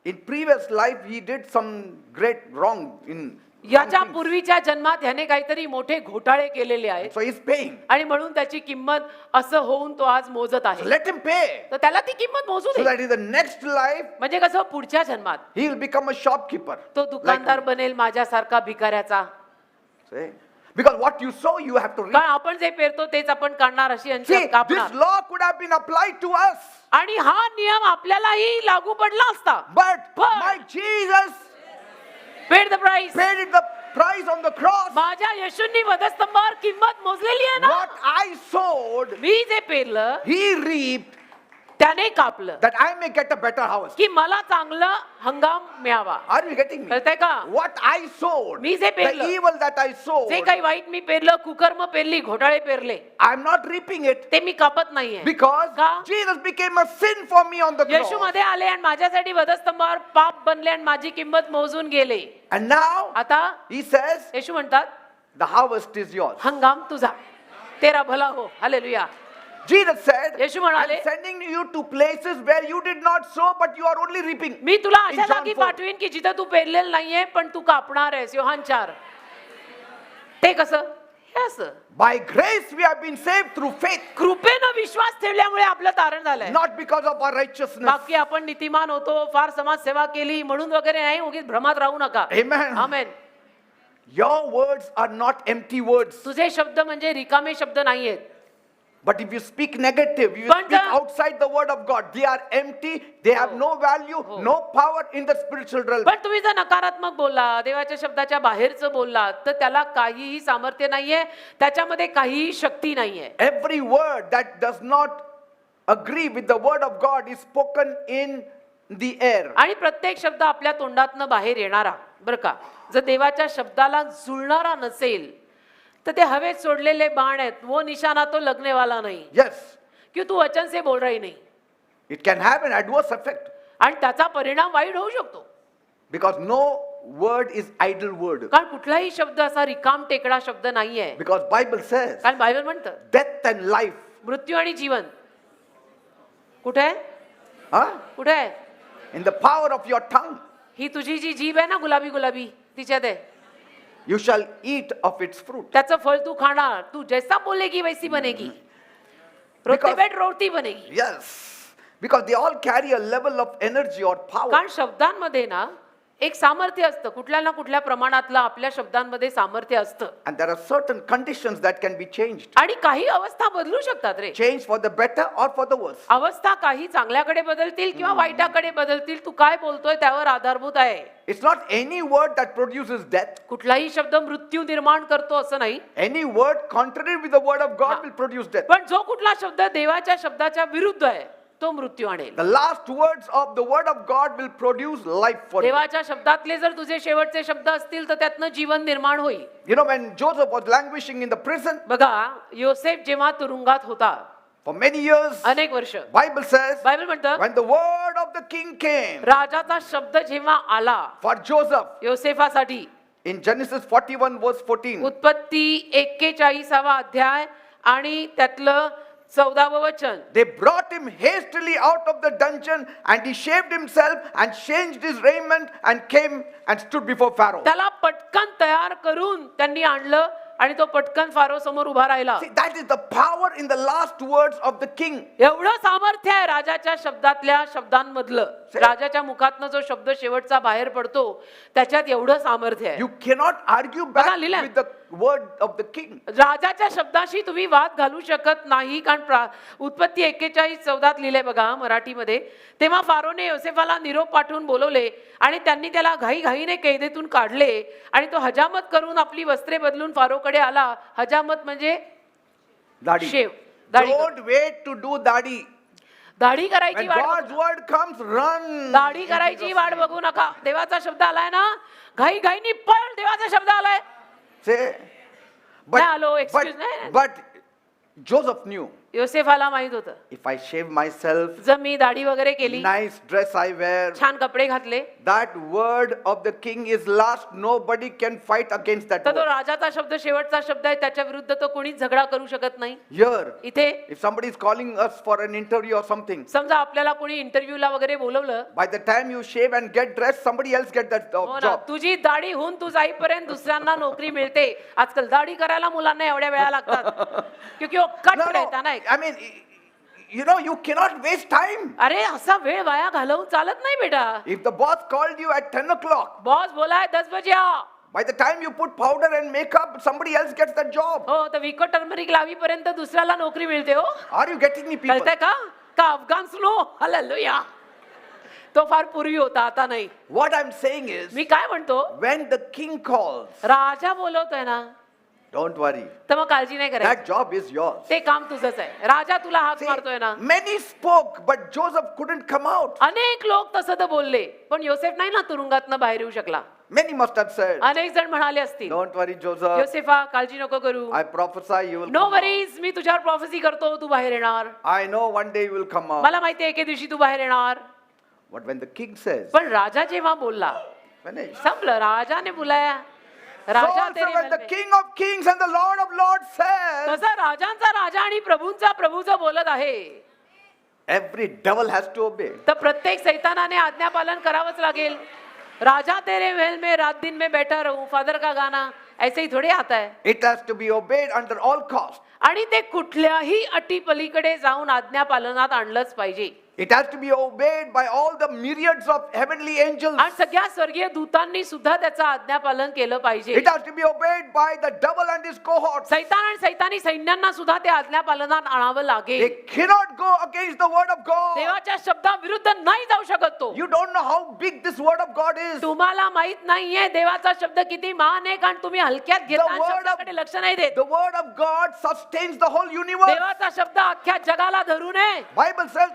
in previous life, he did some great wrong in याच्या wrong things. पूर्वीच्या जन्मात ह्याने काहीतरी मोठे घोटाळे केलेले आहेत So he's paying. आणि म्हणून त्याची किंमत असं होऊन तो आज मोजत So आहे. let him pay. तर त्याला ती किंमत मोजू So they. that in the next life, म्हणजे कसं पुढच्या जन्मात he will become a shopkeeper. तो Like दुकानदार me. बनेल माझ्यासारखा भिकाऱ्याचा. See? Because what you sow, you have to reap. कारण आपण जे पेरतो तेच आपण काढणार अशी See, अंशत this कापणार. law could have been applied to us. आणि हा नियम आपल्यालाही लागू पडला असता. But But- my Jesus paid the price. paid it the price on the cross. माझ्या येशूंनी वधस्तंभावर किंमत मोजलेली आहे ना. What I sowed, मी जे पेरलं he reaped, त्याने कापलं that I may get a better harvest. की मला चांगलं हंगाम मिळावा. Are you getting me? कळतंय का. What I sowed, मी जे the पेरलं, evil that I sowed, जे काही वाईट मी पेरलं, कुकर्म पेरली, घोटाळे पेरले, I'm not reaping it ते मी कापत नाहीये. because का? Jesus became a sin for me on the Yeshu cross. मध्ये आले आणि माझ्यासाठी वधस्तंभावर पाप बनले आणि माझी किंमत मोजून गेले. And now आता he says, येशू म्हणतात the harvest is yours. हंगाम तुझा, तेरा भला हो. हालेलुया. Jesus said, येशू म्हणाले, I'm sending you to places where you did not sow, but you are only reaping. मी तुला In अशा John जागी 4. पाठवीन की जिथं तू पेरलेलं नाहीये पण तू कापणार आहेस. योहान 4. ते कसं. हे असं By grace we have been saved through faith, कृपेनं विश्वास ठेवल्यामुळे आपलं तारण झालंय. not because of our righteousness. बाकी आपण नीतिमान होतो, फार समाज सेवा केली म्हणून वगैरे नाही. उगीच भ्रमात राहू नका. Amen. Amen. Your words are not empty words. तुझे शब्द म्हणजे रिकामे शब्द नाहीयेत. But if you speak negative, you पण speak जर- outside the word of God, they are empty, they have no value, no power in the spiritual realm. पण तुम्ही जर नकारात्मक बोलला, देवाच्या शब्दाच्या बाहेरचं बोललात, तर त्याला काहीही सामर्थ्य नाहीये, त्याच्यामध्ये काहीही शक्ती नाहीये. Every word that does not agree with the word of God is spoken in the air. आणि प्रत्येक शब्द आपल्या तोंडातनं बाहेर येणारा बरं का, जर देवाच्या शब्दाला जुळणारा नसेल तर ते हवेत सोडलेले बाण आहेत. वो निशाना तो लगने वाला नहीं, Yes, क्यों तू वचन से बोल रही नहीं. it can have an adverse effect आणि त्याचा परिणाम वाईट होऊ शकतो. because no word is idle word. कारण कुठलाही शब्द असा रिकाम टेकडा शब्द नाहीये. Because Bible says कारण बायबल म्हणतं death and life. मृत्यू आणि जीवन कुठे आहे? Huh? कुठे आहे? In the power of your tongue. ही तुझी जी जीभ आहे ना गुलाबी गुलाबी तिच्यात आहे. You shall eat of its fruit. त्याचं फळ तू खाणार. तू जैसा बोलेगी वैसी बनेगी. रोते Because- बेट रोटी बनेगी. Yes. Because they all carry a level of energy or power. कारण शब्दांमध्ये ना एक सामर्थ्य असतं. कुठल्या ना कुठल्या प्रमाणातलं आपल्या शब्दांमध्ये सामर्थ्य असतं. And there are certain conditions that can be changed. आणि काही अवस्था बदलू शकतात रे. Changed for the better or for the worse. अवस्था काही चांगल्याकडे बदलतील किंवा वाईटाकडे बदलतील. तू काय बोलतोय त्यावर आधारभूत आहे. It's not any word that produces death. कुठलाही शब्द मृत्यू निर्माण करतो असं नाही. Any word contrary with the word of God will produce death. पण जो कुठला शब्द देवाच्या शब्दाच्या विरुद्ध आहे तो मृत्यू आणेल. The last words of the word of God will produce life for you. देवाच्या शब्दातले जर तुझे शेवटचे शब्द असतील तर त्यातनं जीवन निर्माण होईल. You know, when Joseph was languishing in the prison बघा योसेफ जेव्हा तुरुंगात होता for many years, अनेक वर्ष, Bible says, बायबल म्हणतं when the word of the king came राजाचा शब्द जेव्हा आला for Joseph योसेफासाठी, in Genesis 41 verse 14, उत्पत्ती 41वा अध्याय आणि त्यातलं 14वं वचन, they brought him hastily out of the dungeon and he shaved himself and changed his raiment and came and stood before Pharaoh. त्याला पटकन तयार करून त्यांनी आणलं आणि तो पटकन फारो समोर उभा राहिला. See, that is the power in the last words of the king. एवढं सामर्थ्य आहे राजाच्या शब्दातल्या शब्दांमधलं. राजाच्या मुखातनं जो शब्द शेवटचा बाहेर पडतो त्याच्यात एवढं सामर्थ्य आहे. You cannot argue back बघा, लिहिलंय. with the word of the king. राजाच्या शब्दाशी तुम्ही वाद घालू शकत नाही. कारण उत्पत्ती 41:14 लिहिले बघा मराठीमध्ये. तेव्हा फारोने योसेफाला निरोप पाठवून बोलवले आणि त्यांनी त्याला घाईघाईने कैदेतून काढले आणि तो हजामत करून आपली वस्त्रे बदलून फारोकडे आला. हजामत म्हणजे Dadi. शेव, दाढी Don't wait to do dadi. दाढी करायची When वाट God's बघू word comes, run. दाढी करायची वाट बघू नका. देवाचा शब्द आलाय ना, घाईघाईनी पळ. देवाचा शब्द आलाय. Say, नाही आलो, excuse नाही. but Joseph knew, योसेफाला माहित होतं if I shave myself, जर मी दाढी वगैरे केली, nice dress I wear, छान कपडे घातले, that word of the king is last. Nobody can fight against that तर तो word. राजाचा शब्द शेवटचा शब्द आहे. त्याच्या विरुद्ध तो कोणीच झगडा करू शकत नाही. Here, इथे if somebody is calling us for an interview or something, समजा आपल्याला कोणी इंटरव्ह्यूला वगैरे बोलवलं, by the time you shave and get dressed, somebody else get that हो ना, job. तुझी दाढी होऊन तू जाईपर्यंत दुसऱ्यांना नोकरी मिळते. आजकाल दाढी करायला मुलांना एवढ्या वेळा लागतात क्योंकि वो कट No, रहता ना. I mean, you know, you cannot waste time. अरे असा वेळ वाया घालवून चालत नाही बेटा. If the boss called you at 10 o'clock, boss बोलाय 10 बजे आ. by the time you put powder and makeup, somebody else gets that job. हो तर विको टर्मरिक लावीपर्यंत दुसऱ्याला नोकरी मिळते. हो Are you getting me, people? कळतंय का? का अफगाण सुनो हालेलुया. तो फार पूर्वी होता, आता नाही. What I'm saying is, मी काय म्हणतो, when the king calls, राजा बोलवतोय ना, don't worry. तर मग काळजी नाही करायची. That job is yours. ते काम तुझंच आहे. राजा तुला हात See, मारतोय ना. many spoke, but Joseph couldn't come out. अनेक लोक तसं तर बोलले, पण योसेफ नाही ना तुरुंगातनं बाहेर येऊ शकला. Many must have said, अनेक जण म्हणाले असतील, don't worry, Joseph. योसेफा काळजी नको करू. I prophesy you will no come out. Worries, मी तुझ्यावर प्रॉफेसी करतो, तू बाहेर येणार. I know one day you will come out. मला माहिती आहे एके दिवशी तू बाहेर येणार. But when the king says, पण राजा जेव्हा बोलला, finish. संपलं. राजाने बोलाया. So राजा also तेरे when महल the में. King of Kings and the Lord of Lords says, तसा राजांचा राजा आणि प्रभूंचा प्रभू जो बोलत आहे, every devil has to obey. तर प्रत्येक सैतानाने आज्ञापालन करावंच लागेल. राजा तेरे महल में रात दिन में बैठा रहूं, फादर का गाना ऐसे ही थोडे आता है. It has to be obeyed under all cost. आणि ते कुठल्याही अटी पलीकडे जाऊन आज्ञापालनात आणलंच पाहिजे. It has to be obeyed by all the myriads of heavenly angels. आणि सगळ्या स्वर्गीय दूतांनी सुद्धा त्याचं आज्ञापालन केलं पाहिजे. It has to be obeyed by the devil and his cohorts. सैतान आणि सैतानी सैन्यांना सुद्धा ते आज्ञापालनात आणावं They लागेल. cannot go against the word of God. देवाच्या शब्दाविरुद्ध नाही जाऊ शकत तो. You don't know how big this word of God is. तुम्हाला माहित नाहीये देवाचा शब्द किती महान आहे, कारण तुम्ही हलक्यात घेता आणि word of- शब्दाकडे लक्ष नाही देत. The word of God sustains the whole universe. देवाचा शब्द अख्ख्या जगाला धरून आहे. Bible says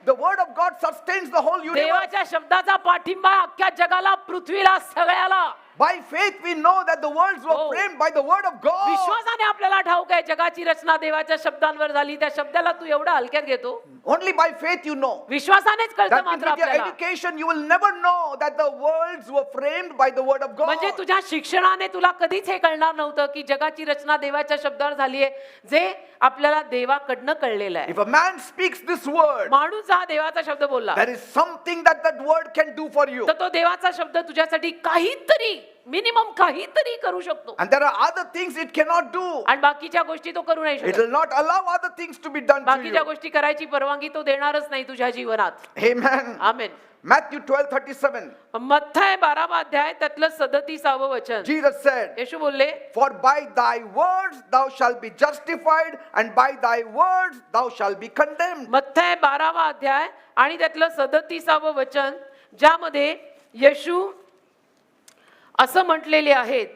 the word of God sustains the whole universe. देवाच्या शब्दाचा पाठिंबा अख्ख्या जगाला, पृथ्वीला, सगळ्याला. By faith we know that the worlds were Oh. framed by the word of God. विश्वासाने आपल्याला ठाऊक आहे जगाची रचना देवाच्या शब्दांवर झाली. त्या शब्दाला तू एवढा हलक्यात घेतो. Only by faith you know. विश्वासानेच कळतं That means मात्र with your आपल्याला. education you will never know that the worlds were framed by the word of God. म्हणजे तुझ्या शिक्षणाने तुला कधीच हे कळणार नव्हतं की जगाची रचना देवाच्या शब्दावर झाली आहे, जे आपल्याला देवाकडनं कळलेलं आहे. If a man speaks this word, माणूस हा देवाचा शब्द बोलला there is something that word can do for you. तर तो देवाचा शब्द तुझ्यासाठी काहीतरी, मिनिमम काहीतरी करू शकतो. And there are other things it cannot do. आणि बाकीच्या गोष्टी तो करू नाही It शकत. will not allow other things to be done to बाकीच्या you. गोष्टी करायची परवानगी तो देणारच नाही तुझ्या जीवनात. Amen. आमेन. Matthew 12:37. मत्थय 12वा अध्याय त्यातलं 37व वचन. Jesus said, येशू बोलले, "For by thy words thou shalt be justified, and by thy words thou shalt be condemned." मत्थय 12वा अध्याय आणि त्यातलं 37व वचन, ज्यामध्ये येशू असं म्हटलेले आहेत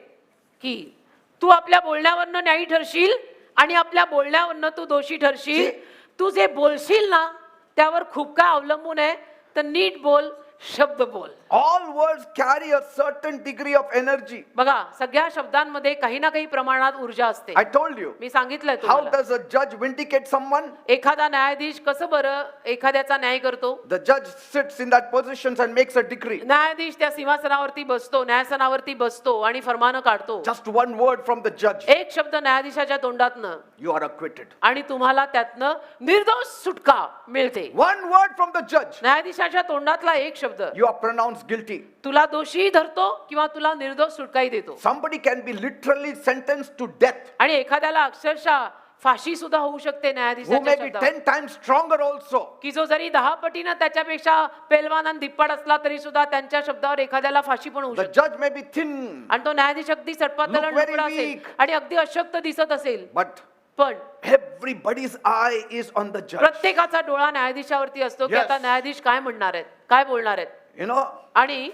की तू आपल्या बोलण्यावरनं न्यायी ठरशील आणि आपल्या बोलण्यावरनं तू दोषी ठरशील. तू जे बोलशील ना त्यावर खूप काय अवलंबून आहे, तर नीट बोल, शब्द बोल. All words carry a certain degree of energy. बघा, सगळ्या शब्दांमध्ये काही ना काही प्रमाणात ऊर्जा असते. I told you. मी सांगितलंय How तुम्हाला. does a judge vindicate someone? एखादा न्यायाधीश कसं बरं एखाद्याचा न्याय करतो? The judge sits in that position and makes a decree. न्यायाधीश त्या सिंहासनावरती बसतो, न्यायासनावरती बसतो आणि फरमानं काढतो. Just one word from the judge. एक शब्द न्यायाधीशाच्या तोंडातनं You are acquitted. आणि तुम्हाला त्यातनं निर्दोष सुटका मिळते. One word from the judge. न्यायाधीशाच्या तोंडातला एक शब्द You are pronounced guilty. तुला दोषी धरतो किंवा तुला निर्दोष सुटकाही देतो. Somebody can be literally sentenced to death, आणि एखाद्याला अक्षरशः फाशी सुद्धा होऊ शकते who न्यायाधीशाच्या may be शब्दावर. 10 times stronger also. की जो जरी 10 पटीनं त्याच्यापेक्षा पेलवान आणि धिप्पाड असला तरी सुद्धा त्यांच्या शब्दावर एखाद्याला फाशी पण होऊ The शकते. judge may be thin, आणि तो न्यायाधीश अगदी सटपातळ Look very असेल weak. आणि अगदी अशक्त दिसत असेल, but पण everybody's eye is on the judge. प्रत्येकाचा डोळा न्यायाधीशावरती असतो की Yes. आता न्यायाधीश काय म्हणणार आहेत, काय बोलणार आहेत. You know, आणि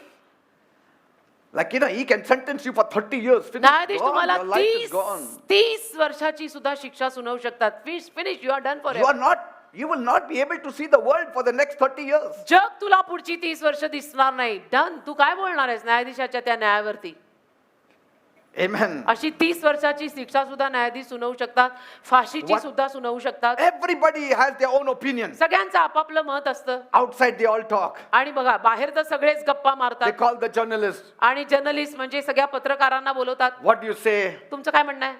like, he can sentence you for 30 years. Finish. न्यायाधीश Gone, तुम्हाला your life is gone. 30 वर्षाची सुद्धा शिक्षा सुनावू शकतात. Finish, you are done for You will not be able to see the world for the next 30 years. जग तुला पुढची 30 वर्ष दिसणार नाही. डन. तू काय बोलणार आहेस न्यायाधीशाच्या त्या न्यायावरती? Amen. अशी 30 वर्षाची शिक्षा सुद्धा न्यायाधीश सुनावू शकतात, फाशीची What? सुद्धा सुनावू शकतात. Everybody has their own opinion. सगळ्यांचं आपापलं मत असतं. Outside they all talk. आणि बघा, बाहेर तर सगळेच गप्पा They मारतात call the journalist. आणि जर्नलिस्ट म्हणजे सगळ्या पत्रकारांना बोलवतात. What do you say? तुमचं काय म्हणणं आहे?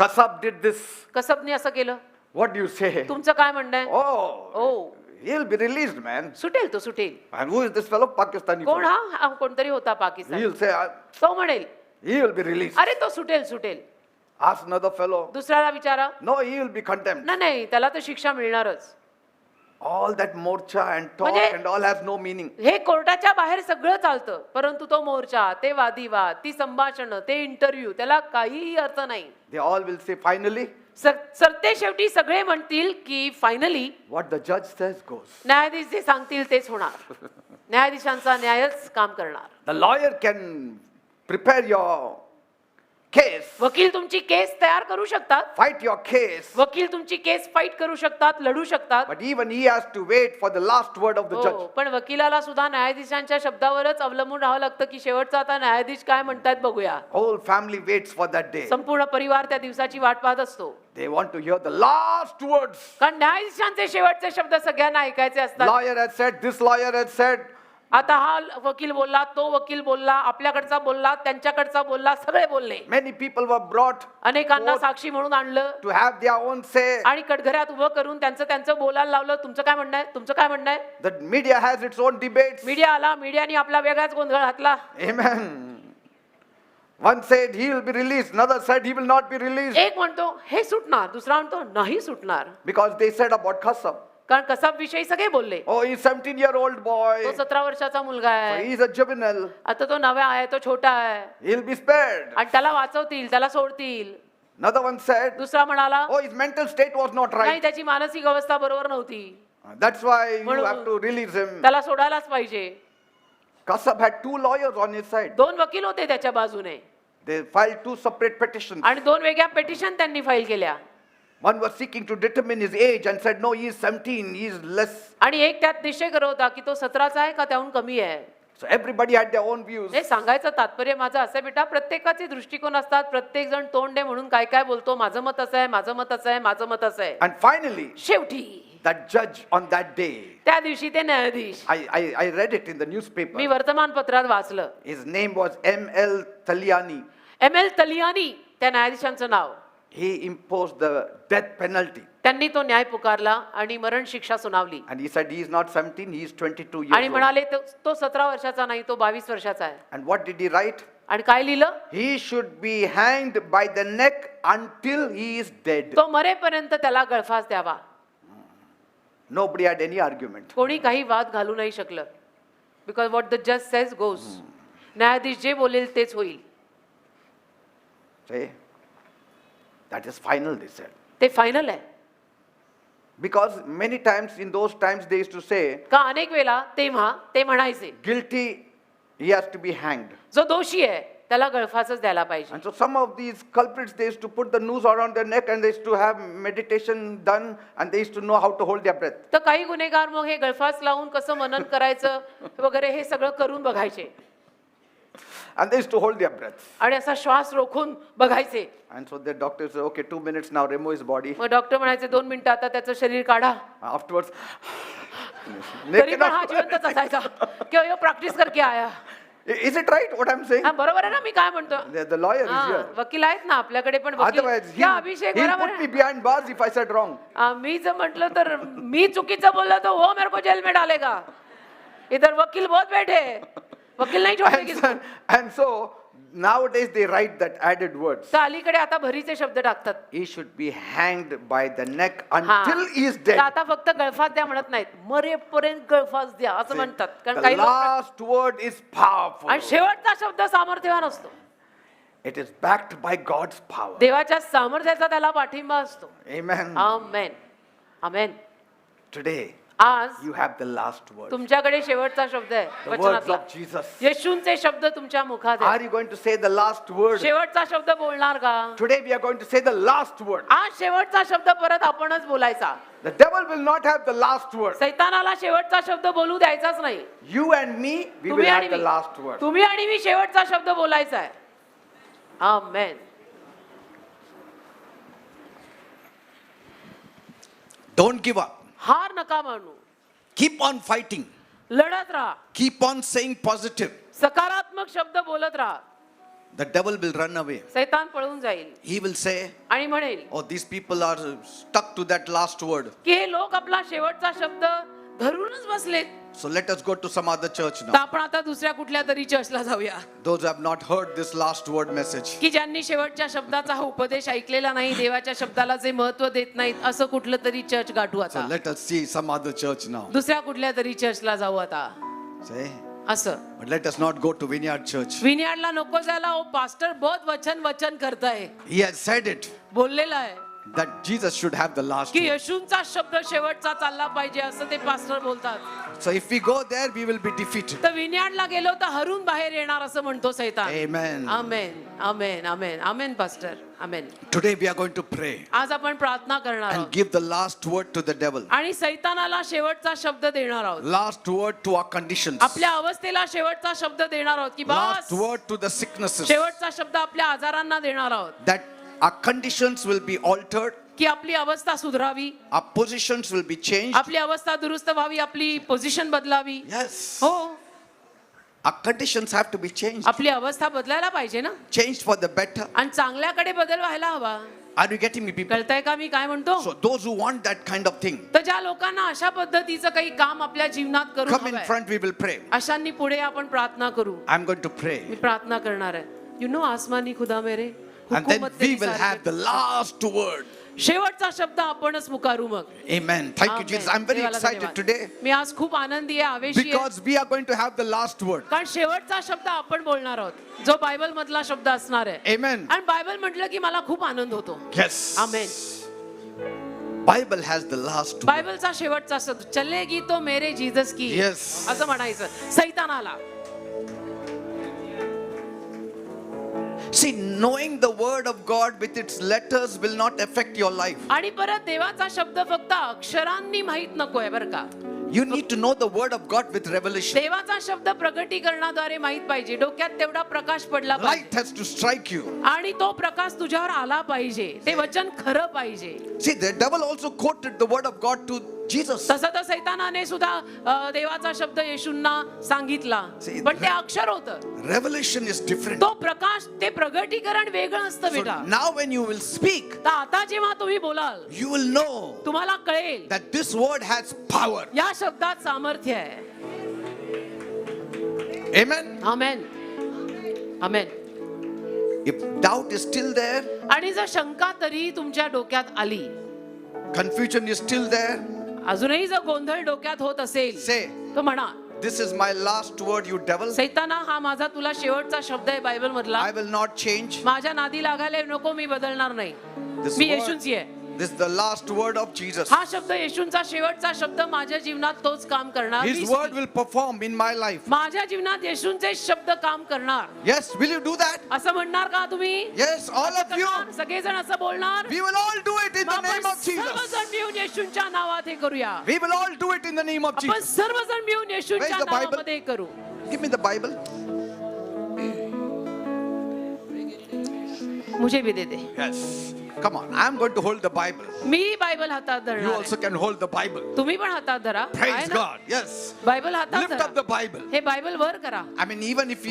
Kasab did this. कसबने असं केलं. What do you say? तुमचं काय म्हणणं आहे? Oh, O, he'll be released, man. सुटेल तो, सुटेल. And who is this fellow? Pakistani कोण fellow. हा कोणतरी होता पाकिस्तान. He'll say, तो म्हणेल, he will be released. अरे तो सुटेल, सुटेल. Ask another fellow. दुसऱ्याला विचारा, No, he will be condemned. नाही नाही, त्याला तर शिक्षा मिळणारच. All that morcha and talk म्हणजे- and all has no meaning. हे कोर्टाच्या बाहेर सगळं चालतं, परंतु तो मोर्चा, ते वादिवाद, ती संभाषण, ते इंटरव्ह्यू, त्याला काहीही अर्थ नाही. They all will say, finally, सरते शेवटी सगळे म्हणतील की finally what the judge says goes. न्यायाधीश जे सांगतील तेच होणार. न्यायाधीशांचा न्यायच काम करणार. The lawyer can prepare your case, वकील तुमची केस तयार करू शकतात. fight your case, वकील तुमची केस फाईट करू शकतात, लढू शकतात. but even he has to wait for the last word of the हो, judge. पण वकिलाला सुद्धा न्यायाधीशांच्या शब्दावरच अवलंबून राहावं लागतं की शेवटचा आता न्यायाधीश काय म्हणतात बघूया. Whole family waits for that day. संपूर्ण परिवार त्या दिवसाची वाट पाहत असतो. They want to hear the last words. कारण न्यायाधीशांचे शेवटचे शब्द सगळ्यांना ऐकायचे असतात. Lawyer has said, this lawyer has said. आता हा वकील बोलला, तो वकील बोलला, आपल्याकडचा बोलला, त्यांच्याकडचा बोलला, सगळे बोलले. Many people were brought अनेकांना court साक्षी म्हणून आणलं to have their own say. आणि कटघऱ्यात उभं करून त्यांचं बोलायला लावलं. तुमचं काय म्हणणं आहे, तुमचं काय म्हणणं आहे? The media has its own debates. Media आला, मीडियाने आपला वेगळाच गोंधळ घातला. Amen. One said he will be released, another said he will not be released. एक म्हणतो हे सुटणार, दुसरा म्हणतो नाही सुटणार. Because they said about Qasam. कारण कसाब विषयी सगळे बोलले. Oh, he's 17-year-old तो boy. 17 वर्षाचा मुलगा So आहे. he's a juvenile. आता तो नवा आहे, तो छोटा आहे He'll be spared. आणि त्याला वाचवतील, त्याला सोडतील. Another one said, दुसरा म्हणाला oh, his mental state was not नाही, right. त्याची मानसिक अवस्था बरोबर नव्हती, That's why you म्हणून have to release him. त्याला सोडायलाच पाहिजे. Kasab had 2 lawyers on his side. 2 वकील होते त्याच्या बाजूने They filed 2 separate petitions. आणि 2 वेगळ्या पेटिशन त्यांनी फाईल केल्या. One was seeking to determine his age and said, no, he is 17, he is less. आणि एक त्यात निश्चय करत होता की तो 17चा आहे का त्याहून कमी आहे. So everybody had their own views. हे सांगायचं तात्पर्य माझं असं बेटा, प्रत्येकाचे दृष्टिकोन असतात, प्रत्येक जण तोंड आहे म्हणून काय काय बोलतो, माझं मत असं आहे, माझं मत असं आहे, माझं मत असं आहे. And finally, शेवटी that judge on that day, त्या दिवशी ते न्यायाधीश, I read it in the newspaper. मी वर्तमानपत्रात वाचलं, His name was M.L. Taliani. ML तलियानी त्या न्यायाधीशांचं नाव. He imposed the death penalty. त्यांनी तो न्याय पुकारला आणि मरण शिक्षा सुनावली And he said he is not 17, he is 22 आणि years old. म्हणाले तो 17 वर्षाचा नाही, तो 22 वर्षाचा आहे. And what did he write? आणि काय लिहिलं? He should be hanged by the neck until he is dead. तो मरेपर्यंत त्याला गळफास द्यावा. Nobody had any argument. कोणी काही वाद घालू नाही शकलं. बिकॉज व्हॉट द जज सेज गोज. न्यायाधीश जे बोलेल तेच होईल. Say, that is final, they said. ते फायनल आहे. Because many times in those times they used to say, का अनेक वेळा तेव्हा ते म्हणायचे guilty, he has to be hanged. जो दोषी आहे त्याला गळफासच द्यायला पाहिजे. And so some of these culprits, they used to put the noose around their neck and they used to have meditation done and they used to know how to hold their breath. तर काही गुन्हेगार मग हे गळफास लावून कसं मनन करायचं वगैरे हे सगळं करून बघायचे And they used to hold their breath. आणि असा श्वास रोखून बघायचे. And so the doctor said, okay, 2 minutes now, remove his body. मग डॉक्टर म्हणायचे 2 मिनिटं आता त्याचं शरीर काढा. Afterwards, तरी पण हा जिवंतच असायचा किंवा ह्यो प्रॅक्टिस करके आया. Is it right what I'm saying? हा बरोबर आहे ना मी काय म्हणतो? The lawyer is हा, here. वकील आहेत ना आपल्याकडे पण वकील. Otherwise, क्या अभिषेक he'll बरोबर put me आहे? behind bars if I said wrong. मी जर म्हटलं तर मी चुकीचं बोललो तो वो मेरे को जेल में डालेगा. इधर वकील बहुत बैठे हैं. वकील नाही छोड़ेगी. And so nowadays they write that added words. तर अलीकडे आता भरीचे शब्द टाकतात. He should be hanged by the neck हा. until he is तर dead. आता फक्त गळफास द्या म्हणत नाहीत, मरेपर्यंत गळफास द्या असं म्हणतात. कारण The काही लोक last word is powerful. आणि शेवटचा शब्द सामर्थ्यवान असतो. It is backed by God's power. देवाच्या सामर्थ्याचा त्याला पाठिंबा असतो. Amen. आमेन. आमेन. Today आज you have the last word. तुमच्याकडे शेवटचा शब्द आहे The words वचनातला. of Jesus. येशूंचे शब्द तुमच्या मुखात Are आहेत. you going to say the last word? शेवटचा शब्द बोलणार का? Today we are going to say the last word. आज शेवटचा शब्द परत आपणच बोलायचा. The devil will not have the last word. सैतानाला शेवटचा शब्द बोलू द्यायचाच नाही. You and me, we will तुम्ही have आणि the मी, last word. तुम्ही आणि मी शेवटचा शब्द बोलायचा आहे. आमेन. Don't give up. हार नका मानू. Keep on fighting. लढत राहा. Keep on saying positive. सकारात्मक शब्द बोलत राहा. The devil will run away. सैतान पळून जाईल He will say, आणि म्हणेल oh, these people are stuck to that last word. की हे लोक आपला शेवटचा शब्द धरूनच बसलेत. So let us go to some other church तर now. आपण आता दुसऱ्या कुठल्या तरी चर्चला जाऊया Those who have not heard this last word message. की ज्यांनी शेवटच्या शब्दाचा हा उपदेश ऐकलेला नाही, देवाच्या शब्दाला जे महत्व देत नाहीत, असं कुठलं तरी चर्च गाठू So आता. let us see some other church now. दुसऱ्या कुठल्या तरी चर्चला जाऊ आता. Say, असं but let us not go to Vineyard Church. विनियार्डला नको जायला. ओ पास्टर बहुत वचन करताय. He has said it बोललेला आहे that Jesus should have the last की word. येशूंचा शब्द शेवटचा चालला पाहिजे असं ते पास्टर बोलतात. So if we go there, we will be defeated. तर विनियार्डला गेलो तर हरून बाहेर येणार असं म्हणतो सैतान. Amen. Amen. Amen. Amen. Amen pastor. Amen. Today we are going to pray आज आपण प्रार्थना करणार and आहोत give the last word to the devil. आणि सैतानाला शेवटचा शब्द देणार आहोत. Last word to our conditions. आपल्या अवस्थेला शेवटचा शब्द देणार आहोत की Last bus. word to the sicknesses. शेवटचा शब्द आपल्या आजारांना देणार आहोत That our conditions will be altered, की आपली अवस्था सुधारावी, our positions will be changed. आपली अवस्था दुरुस्त व्हावी, आपली पोझिशन बदलावी. Yes. हो, Our conditions have to be changed. आपली अवस्था बदलायला पाहिजे ना. Changed for the better. आणि चांगल्याकडे बदल व्हायला हवा. Are you getting me, people? कळतंय का मी काय म्हणतो? So those who want that kind of thing, तर ज्या लोकांना अशा पद्धतीचं काही काम आपल्या जीवनात करू come in हवंय, front, we will pray. अशांनी पुढे आपण प्रार्थना करू. I'm going to pray. मी प्रार्थना करणार आहे. यू नो आसमानी खुदा मेरे, And then हुकूमत we तेरी will सारी have the last word. शेवटचा शब्द आपणच मुकारू मग. Amen. Thank you, Amen. Jesus. I'm very देवाला excited धन्यवाद. today मी आज खूप आनंदी आहे, आवेशी आहे. because we are going to have the last word. कारण शेवटचा शब्द आपण बोलणार आहोत, जो बायबल मधला शब्द असणार आहे. Amen. आणि बायबल म्हटलं की मला खूप आनंद होतो. Yes. Amen. Bible has the last word. बायबलचा शेवटचा शब्द चलेगी तो मेरे जीसस की. Yes. असं म्हणायचं सैतानाला. See, knowing the word of God with its letters will not affect your life. आणि परत देवाचा शब्द फक्त अक्षरांनी माहित नकोय बरं का. You need to know the word of God with revelation. देवाचा शब्द प्रगटीकरणाद्वारे माहित पाहिजे. डोक्यात तेवढा प्रकाश पडला पाहिजे Light has to strike you. आणि तो प्रकाश तुझ्यावर आला पाहिजे. ते वचन खरं पाहिजे. See, the devil also quoted the word of God to Jesus. तसं तर सैतानाने सुद्धा देवाचा शब्द येशूंना सांगितला, See, पण ते अक्षर होतं. Revelation is different. तो प्रकाश, ते प्रगटीकरण वेगळं असतं So बेटा. now when you will speak, तर आता जेव्हा तुम्ही बोलाल you will know तुम्हाला कळेल that this word has power. या शब्दात सामर्थ्य आहे. Amen. Amen. Amen. If doubt is still there, आणि जर शंका तरी तुमच्या डोक्यात आली, confusion is still there, अजूनही जर गोंधळ डोक्यात होत असेल, say, तर म्हणा, this is my last word, you devil. सैताना हा माझा तुला शेवटचा शब्द आहे बायबल मधला. I will not change. माझ्या नादी लागायला नको, मी बदलणार नाही. This मी word- येशूंची आहे. This is the last word of Jesus. हा शब्द येशूंचा शेवटचा शब्द माझ्या जीवनात तोच काम करणार. His word will perform in my life. माझ्या जीवनात येशूंचे शब्द काम करणार. Yes, will you do that? असं म्हणणार का तुम्ही? Yes, all of you. करणार? सगळेजण असं बोलणार? We will all do it in the मग name आपण of Jesus. सर्वजण मिळून येशूंच्या नावात हे करूया. We will all do it in the name of आपण Jesus. सर्वजण मिळून येशूंच्या Where's the Bible? नावामध्ये हे करू. Give me the Bible. मुझे भी दे दे. Yes. Come on, I'm going to hold the Bible. Me Bible हातात You धरणार also आहे. can hold the Bible. तुम्ही पण हातात धरा. आहे Praise ना? God. Yes. बायबल हातात Lift up the धरा. Bible. हे बायबल वर करा. I mean, even if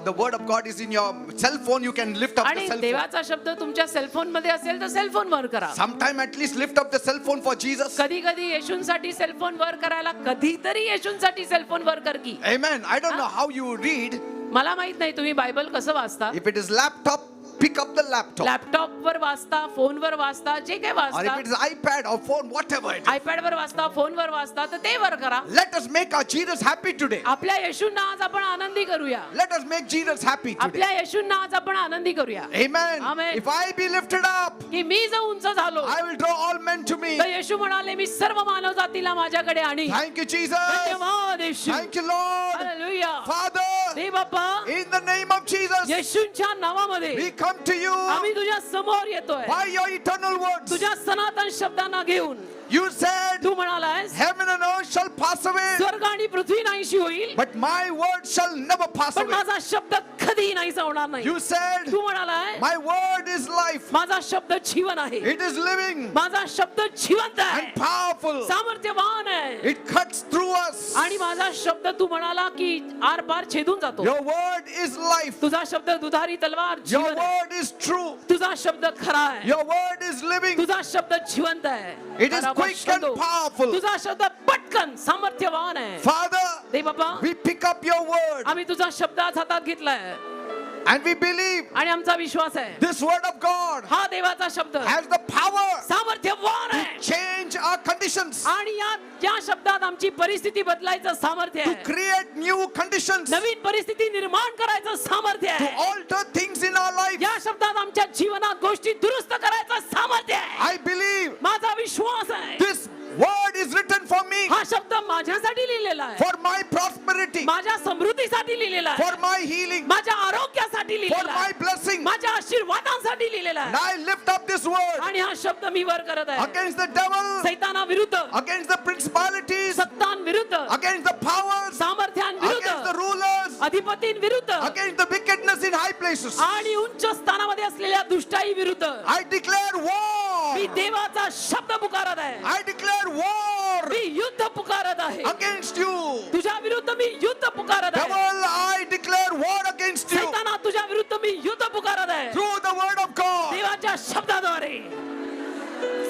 the word of God is in your cell phone, you can lift up the आणि cell phone. देवाचा शब्द तुमच्या सेलफोन मध्ये असेल तर सेलफोन वर करा. Sometime at least lift up the cell phone for Jesus. कधी कधी येशूंसाठी सेलफोन वर करायला, कधीतरी येशूंसाठी सेलफोन वर कर की. Amen. I don't know how you read. मला माहित नाही तुम्ही बायबल कसं वाचता. If it is laptop, pick up the laptop. Laptop वर वाचता, फोन वर वाचता, जे काही Or if वाचता, it is iPad or phone, whatever it is. IPad वर वाचता, फोन वर वाचता, तर ते वर करा. Let us make our Jesus happy today. आपल्या येशूंना आज आपण आनंदी करूया. Let us make Jesus happy today. आपल्या येशूंना आज आपण आनंदी करूया. Amen. Amen. If I be lifted up, की मी जर उंच झालो, I will draw all men to me. तर येशू म्हणाले मी सर्व मानव जातीला माझ्याकडे आणि. Thank you, Jesus. धन्यवाद येशू. Thank you, Lord. Hallelujah. Father, देव बाप्पा, in the name of Jesus, येशूंच्या नावामध्ये we come to you आम्ही तुझ्या समोर येतोय. by your eternal words. तुझ्या सनातन शब्दांना घेऊन. You said, Tu म्हणालास heaven and earth shall pass away, स्वर्ग आणि पृथ्वी नाहीशी होईल, but my word shall never pass पण away. माझा शब्द कधी नाहीसा होणार नाही. You said, Tu म्हणालाय my word is life. माझा शब्द जीवन आहे. It is living माझा शब्द जिवंत आहे, and powerful. सामर्थ्यवान आहे. It cuts through us. आणि माझा शब्द तू म्हणाला की आर पार छेदून जातो. Your word is life. तुझा शब्द दुधारी तलवार Your जीवन आहे. word is true. तुझा शब्द खरा आहे. Your word is living. तुझा शब्द जिवंत आहे. It is quick and powerful. तुझा शब्द पटकन सामर्थ्यवान आहे. Father, दे बाबा, we pick up your word आम्ही तुझा शब्द आज हातात घेतलाय and we believe आणि आमचा विश्वास आहे this word of God हा देवाचा शब्द has the power सामर्थ्यवान to आहे change our conditions, आणि या शब्दात आमची परिस्थिती बदलायचं सामर्थ्य to आहे. create new conditions, नवीन परिस्थिती निर्माण करायचं सामर्थ्य to आहे. alter things in our life. या शब्दात आमच्या जीवनात गोष्टी दुरुस्त करायचं सामर्थ्य आहे. I believe माझा विश्वास आहे this word is written for me, हा शब्द माझ्यासाठी लिहिलेला आहे, for my prosperity, माझ्या समृद्धीसाठी लिहिलेला आहे, for my healing, माझ्या आरोग्यासाठी for लिहिलेला my आहे, blessing. माझ्या आशीर्वादांसाठी लिहिलेला And आहे. I lift up this word आणि हा शब्द मी वर करत आहे against the devil, सैताना विरुद्ध, against the principalities, सत्तां विरुद्ध, against the powers, सामर्थ्यां against the विरुद्ध, rulers, अधिपतीं विरुद्ध against the wickedness in high places. आणि उच्च स्थानामध्ये असलेल्या दुष्टाई विरुद्ध I declare war. मी देवाचा शब्द पुकारत आहे. I declare war मी युद्ध पुकारत आहे. against you. तुझ्या विरुद्ध मी युद्ध पुकारत आहे. Devil, I declare war against you सैताना तुझ्या विरुद्ध मी युद्ध पुकारत आहे through the word of God. देवाच्या शब्दाद्वारे.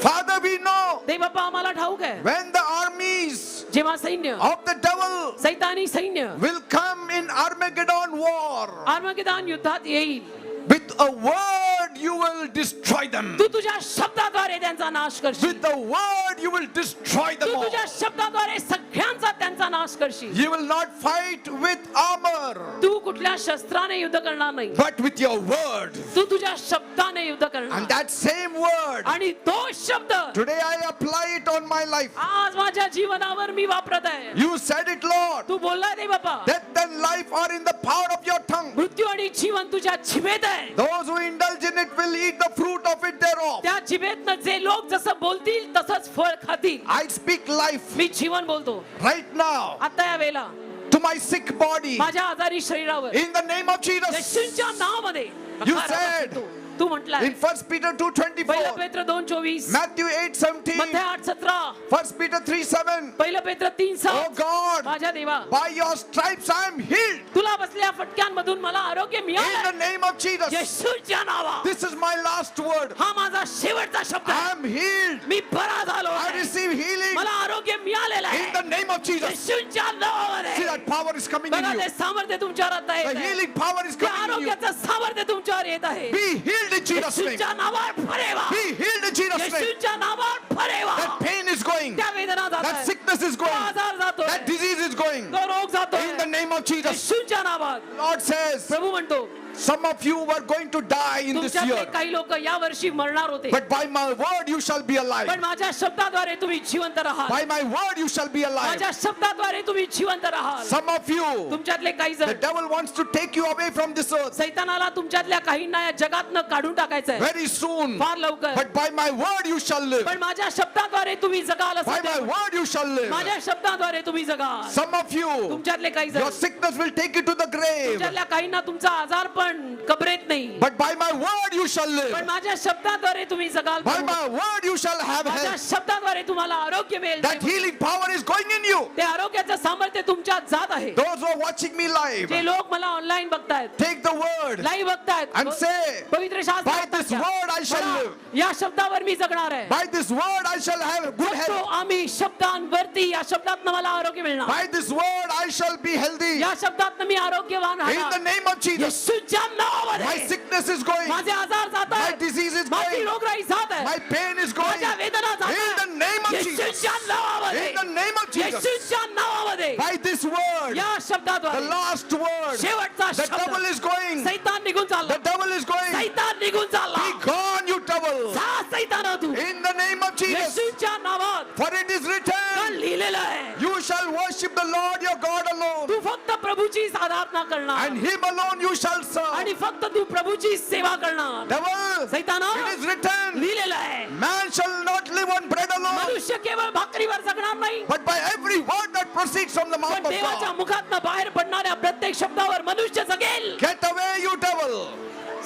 Father, we know देव बाप्पा आम्हाला ठाऊक आहे when the armies जेव्हा सैन्य, of the devil सैतानी सैन्य will come in Armageddon war आर्मगेदान युद्धात येईल with a word word you will destroy them. तू तुझ्या शब्दाद्वारे त्यांचा नाश करशील. With the word you will destroy them Tu all. तुझ्या शब्दाद्वारे सगळ्यांचा त्यांचा नाश करशील. You will not fight with armor, तू कुठल्या शस्त्राने युद्ध करणार नाही, but with your word. तू तुझ्या शब्दाने युद्ध करणार. And that same word, आणि तो शब्द today I apply it on my life. आज माझ्या जीवनावर मी वापरत आहे. You said it, Lord. तू बोलला रे बाबा, Death and life are in the power of your tongue. मृत्यू आणि जीवन तुझ्या जिभेत आहे. Those who indulge in it will eat the fruit of it thereof. त्या जिभेतनं जे लोक जसं बोलतील तसंच फळ खातील. I speak life मी जीवन बोलतो right now आता या वेळेला to my sick body माझ्या आजारी शरीरावर in the name of Jesus. येशूच्या नावामध्ये. You said तू म्हटला in 1 Peter पहिला 2:24, पेत्र 2:24, Matthew 8:17, मत्थय 8:17, 1 Peter 3:7. पहिला पेत्र 3:7. Oh God, माझ्या देवा, by your stripes I am healed तुला बसलेल्या फटक्यांमधून मला आरोग्य in the मिळालं. name of Jesus. येशूच्या नावात. This is my last word. हा माझा शेवटचा शब्द I आहे. am healed. मी बरा झालो I आहे. receive healing मला आरोग्य मिळालेलं in the आहे. name of Jesus. येशूच्या See नावामध्ये. that power is coming in बघा you. ते सामर्थ्य तुमच्यावर आता येत The आहे. healing power is ते coming in you. आरोग्याचं सामर्थ्य तुमच्यावर येत आहे. Be healed in Jesus' name. येशूच्या नावावर फरेवा. Be healed in Jesus' name. येशूच्या नावावर फरेवा. That pain is going. त्या वेदना जात That आहेत. sickness is तो going. आजार जातोय. That disease is going. तो रोग जातोय. In the name of Jesus. येशूच्या नावात. Lord says, प्रभू म्हणतो some of you were going to die in this तुमच्यातले year. काही लोक या वर्षी मरणार होते, But by my word you shall be alive. पण माझ्या शब्दाद्वारे तुम्ही जिवंत राहाल. By my word you shall be alive. माझ्या शब्दाद्वारे तुम्ही जिवंत राहाल. Some of you, तुमच्यातले काही the जण devil wants to take you away from this earth सैतानाला तुमच्यातल्या काहींना या जगातनं काढून टाकायचं आहे very soon. फार लवकर. But by my word you shall live. पण माझ्या शब्दाद्वारे तुम्ही जगाल असं By ते my म्हणतात. word you shall live. माझ्या शब्दाद्वारे तुम्ही जगाल. Some of you, तुमच्यातले काही your जण sickness will take you to the grave. तुमच्यातल्या काहींना तुमचा आजार पण कबरेत नाही, But by my word you shall पण live. माझ्या शब्दाद्वारे तुम्ही जगाल. By my word you shall have माझ्या health. शब्दाद्वारे तुम्हाला आरोग्य मिळेल. That healing power is going in you. ते आरोग्याचं सामर्थ्य तुमच्यात जात आहे. Those who are watching me live, जे लोक मला ऑनलाईन बघतायत, take the word लाईव्ह बघतायत, and say, पवित्र शास्त्र by वाचतात this का? word I shall म्हणा, live. या शब्दावर मी जगणार आहे. By this word I shall have good जगतो health. आम्ही शब्दांवरती, या शब्दातनं मला आरोग्य मिळणार. By this word I shall be healthy. या शब्दातनं मी आरोग्यवान In the राहणार. name of Jesus. येशूच्या My नावामध्ये sickness is going. माझे आजार जात My आहेत, disease is माझी going. रोगराई जात आहे, My pain is going. माझ्या वेदना जात In the आहेत. name of Jesus. येशूच्या नावामध्ये, In the name of Jesus. येशूच्या नावामध्ये, By this word, या the शब्दाद्वारे last word, शेवटचा the devil शब्द. is going. सैतान निघून The चालला. devil is going. सैतान निघून चालला. Be gone, you devil. जा सैताना तू. In the name of Jesus. येशूच्या नावात For it is का written, लिहिलेलं आहे, you shall worship the Lord your God alone, तू फक्त प्रभूची आराधना करणार and him alone you shall serve. आणि फक्त तू प्रभूची सेवा करणार. Devil, सैताना, it is written, लिहिलेलं आहे, man shall not live on bread alone, मनुष्य केवळ भाकरीवर जगणार नाही, but by every word that proceeds from the mouth पण of देवाच्या God. मुखातनं बाहेर पडणाऱ्या प्रत्येक शब्दावर मनुष्य जगेल. Get away, you devil.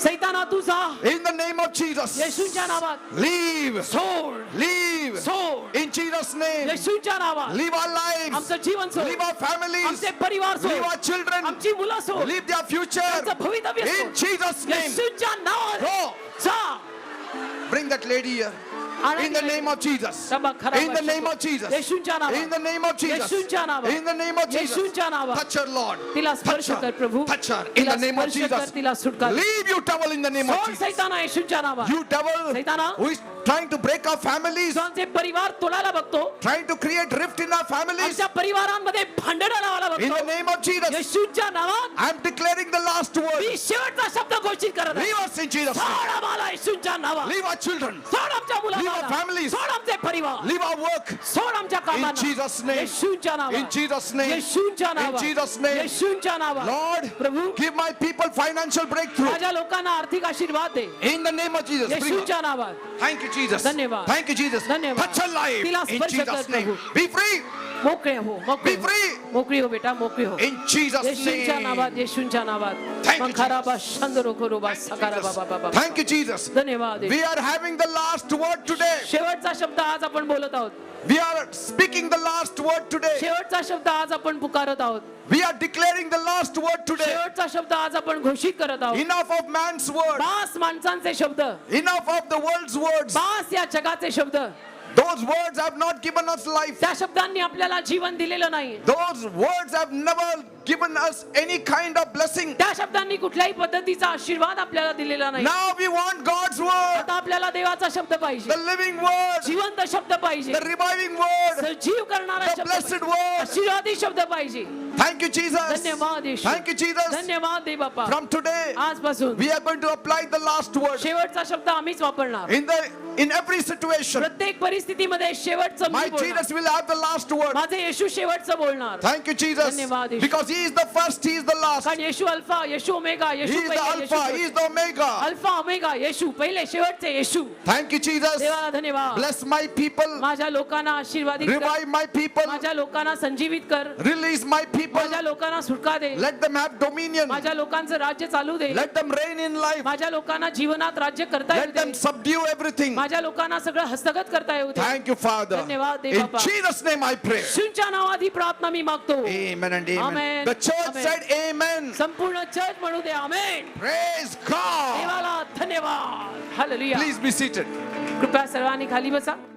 सैताना तू जा, In the name of Jesus. येशूच्या नावात Leave. सोड, Leave. सोड, In Jesus' name. येशूच्या नावात Leave our lives. आमचं जीवन सोड, Leave our families. आमचे परिवार Leave सोड, our children. आमची मुलं सोड, Leave their future. त्यांचं भवितव्य In सोड. Jesus' name. येशूच्या नावात Go. जा. Bring that lady here. In the name of Jesus. In the name of Jesus. येशूच्या नावात, In the name of Jesus. येशूच्या नावात, In the name of Jesus. येशूच्या नावात Touch her, Lord. तिला Touch स्पर्श कर her. Prabhu. Touch her. In तिला the name of स्पर्श कर, Jesus. तिला सुटका. Leave, you devil, in the name of सोड Jesus. सैताना येशूच्या नावात. You devil सैताना, who is trying to break our families, जो आमचे परिवार तोडायला बघतो, trying to create rift in our families. आमच्या परिवारांमध्ये भांडण लावायला In the बघतो, name of Jesus. येशूच्या नावात I'm declaring the last word. मी शेवटचा शब्द घोषित करत आहे. Leave us in Jesus' name. सोड आम्हाला येशूच्या नावात. Leave our children. सोड आमच्या Leave our मुलांना. families. सोड आमचे परिवार. Leave our work. सोड आमच्या कामांना. Jesus' name. येशूच्या नावात. In Jesus' name. येशूच्या In नावात. Jesus' name. येशूच्या नावात. Lord, Prabhu, give my people financial breakthrough. माझ्या लोकांना आर्थिक आशीर्वाद दे. In the name of Jesus. Bring her. येशूच्या नावात. Thank you, Jesus. धन्यवाद. Thank you, Jesus. धन्यवाद. Touch her life. तिला In स्पर्श कर, Jesus' name. Prabhu. Be free. मोकळे हो, मोकळे Be हो. free. मोकळी हो बेटा, मोकळी हो. In Jesus' येशूच्या नावात, name. येशूच्या नावात. Thank you, मंखाराबा शंदरोखोरोबा सकाराबा बाबा बाबा. Thank you, Jesus. धन्यवाद. We are having the last word today. शेवटचा शब्द आज आपण बोलत आहोत. We are speaking the last word today. शेवटचा शब्द आज आपण पुकारत आहोत. We are declaring the last word today. शेवटचा शब्द आज आपण घोषित करत आहोत. Enough of man's word. बास माणसांचे शब्द, Enough of the world's words. बास या जगाचे शब्द. Those words have not given us life. त्या शब्दांनी आपल्याला जीवन दिलेलं नाही. Those words have never given us any kind of blessing. त्या शब्दांनी कुठल्याही पद्धतीचा आशीर्वाद आपल्याला दिलेला नाही. Now we want God's word, आता आपल्याला देवाचा शब्द पाहिजे, the living word, जिवंत शब्द पाहिजे, the reviving word, सजीव करणारा the शब्द blessed पाहिजे, word. आशीर्वादी शब्द पाहिजे. Thank you, Jesus. धन्यवाद येशू. Thank you, Jesus. धन्यवाद दे बापा. From today, आजपासून we are going to apply the last word शेवटचा शब्द आम्हीच वापरणार. in every situation. प्रत्येक परिस्थितीमध्ये शेवटचं My मी बोलणार. Jesus will have the last word. माझे येशू शेवटचं बोलणार. Thank you, Jesus. धन्यवाद येशू. Because He is the first, He is the last. कारण Yeshu Alpha, Yeshu Omega, He Yeshu is the पहिले, Alpha, Yeshu He is the Omega. Alpha Omega, Yeshu पहिले शेवटचे येशू. Thank you, Jesus. देवाला धन्यवाद. Bless my people. माझ्या लोकांना आशीर्वादित कर. Revive my people. माझ्या लोकांना संजीवित कर. Release my people. माझ्या लोकांना सुटका दे. Let them have dominion. माझ्या लोकांचं राज्य चालू दे. Let them reign in life. माझ्या लोकांना जीवनात राज्य करता येऊ Let them दे. subdue everything. माझ्या लोकांना सगळं हस्तगत करता येऊ दे. Thank you, Father. धन्यवाद दे In बाबा. Jesus' name I pray. येशूच्या नावात ही प्रार्थना मी मागतो. Amen and amen. Amen. The church Amen. said amen. संपूर्ण चर्च म्हणू दे आमेन. Praise God. देवाला धन्यवाद. हालेलुया. Please be seated. कृपया सर्वांनी खाली बसा.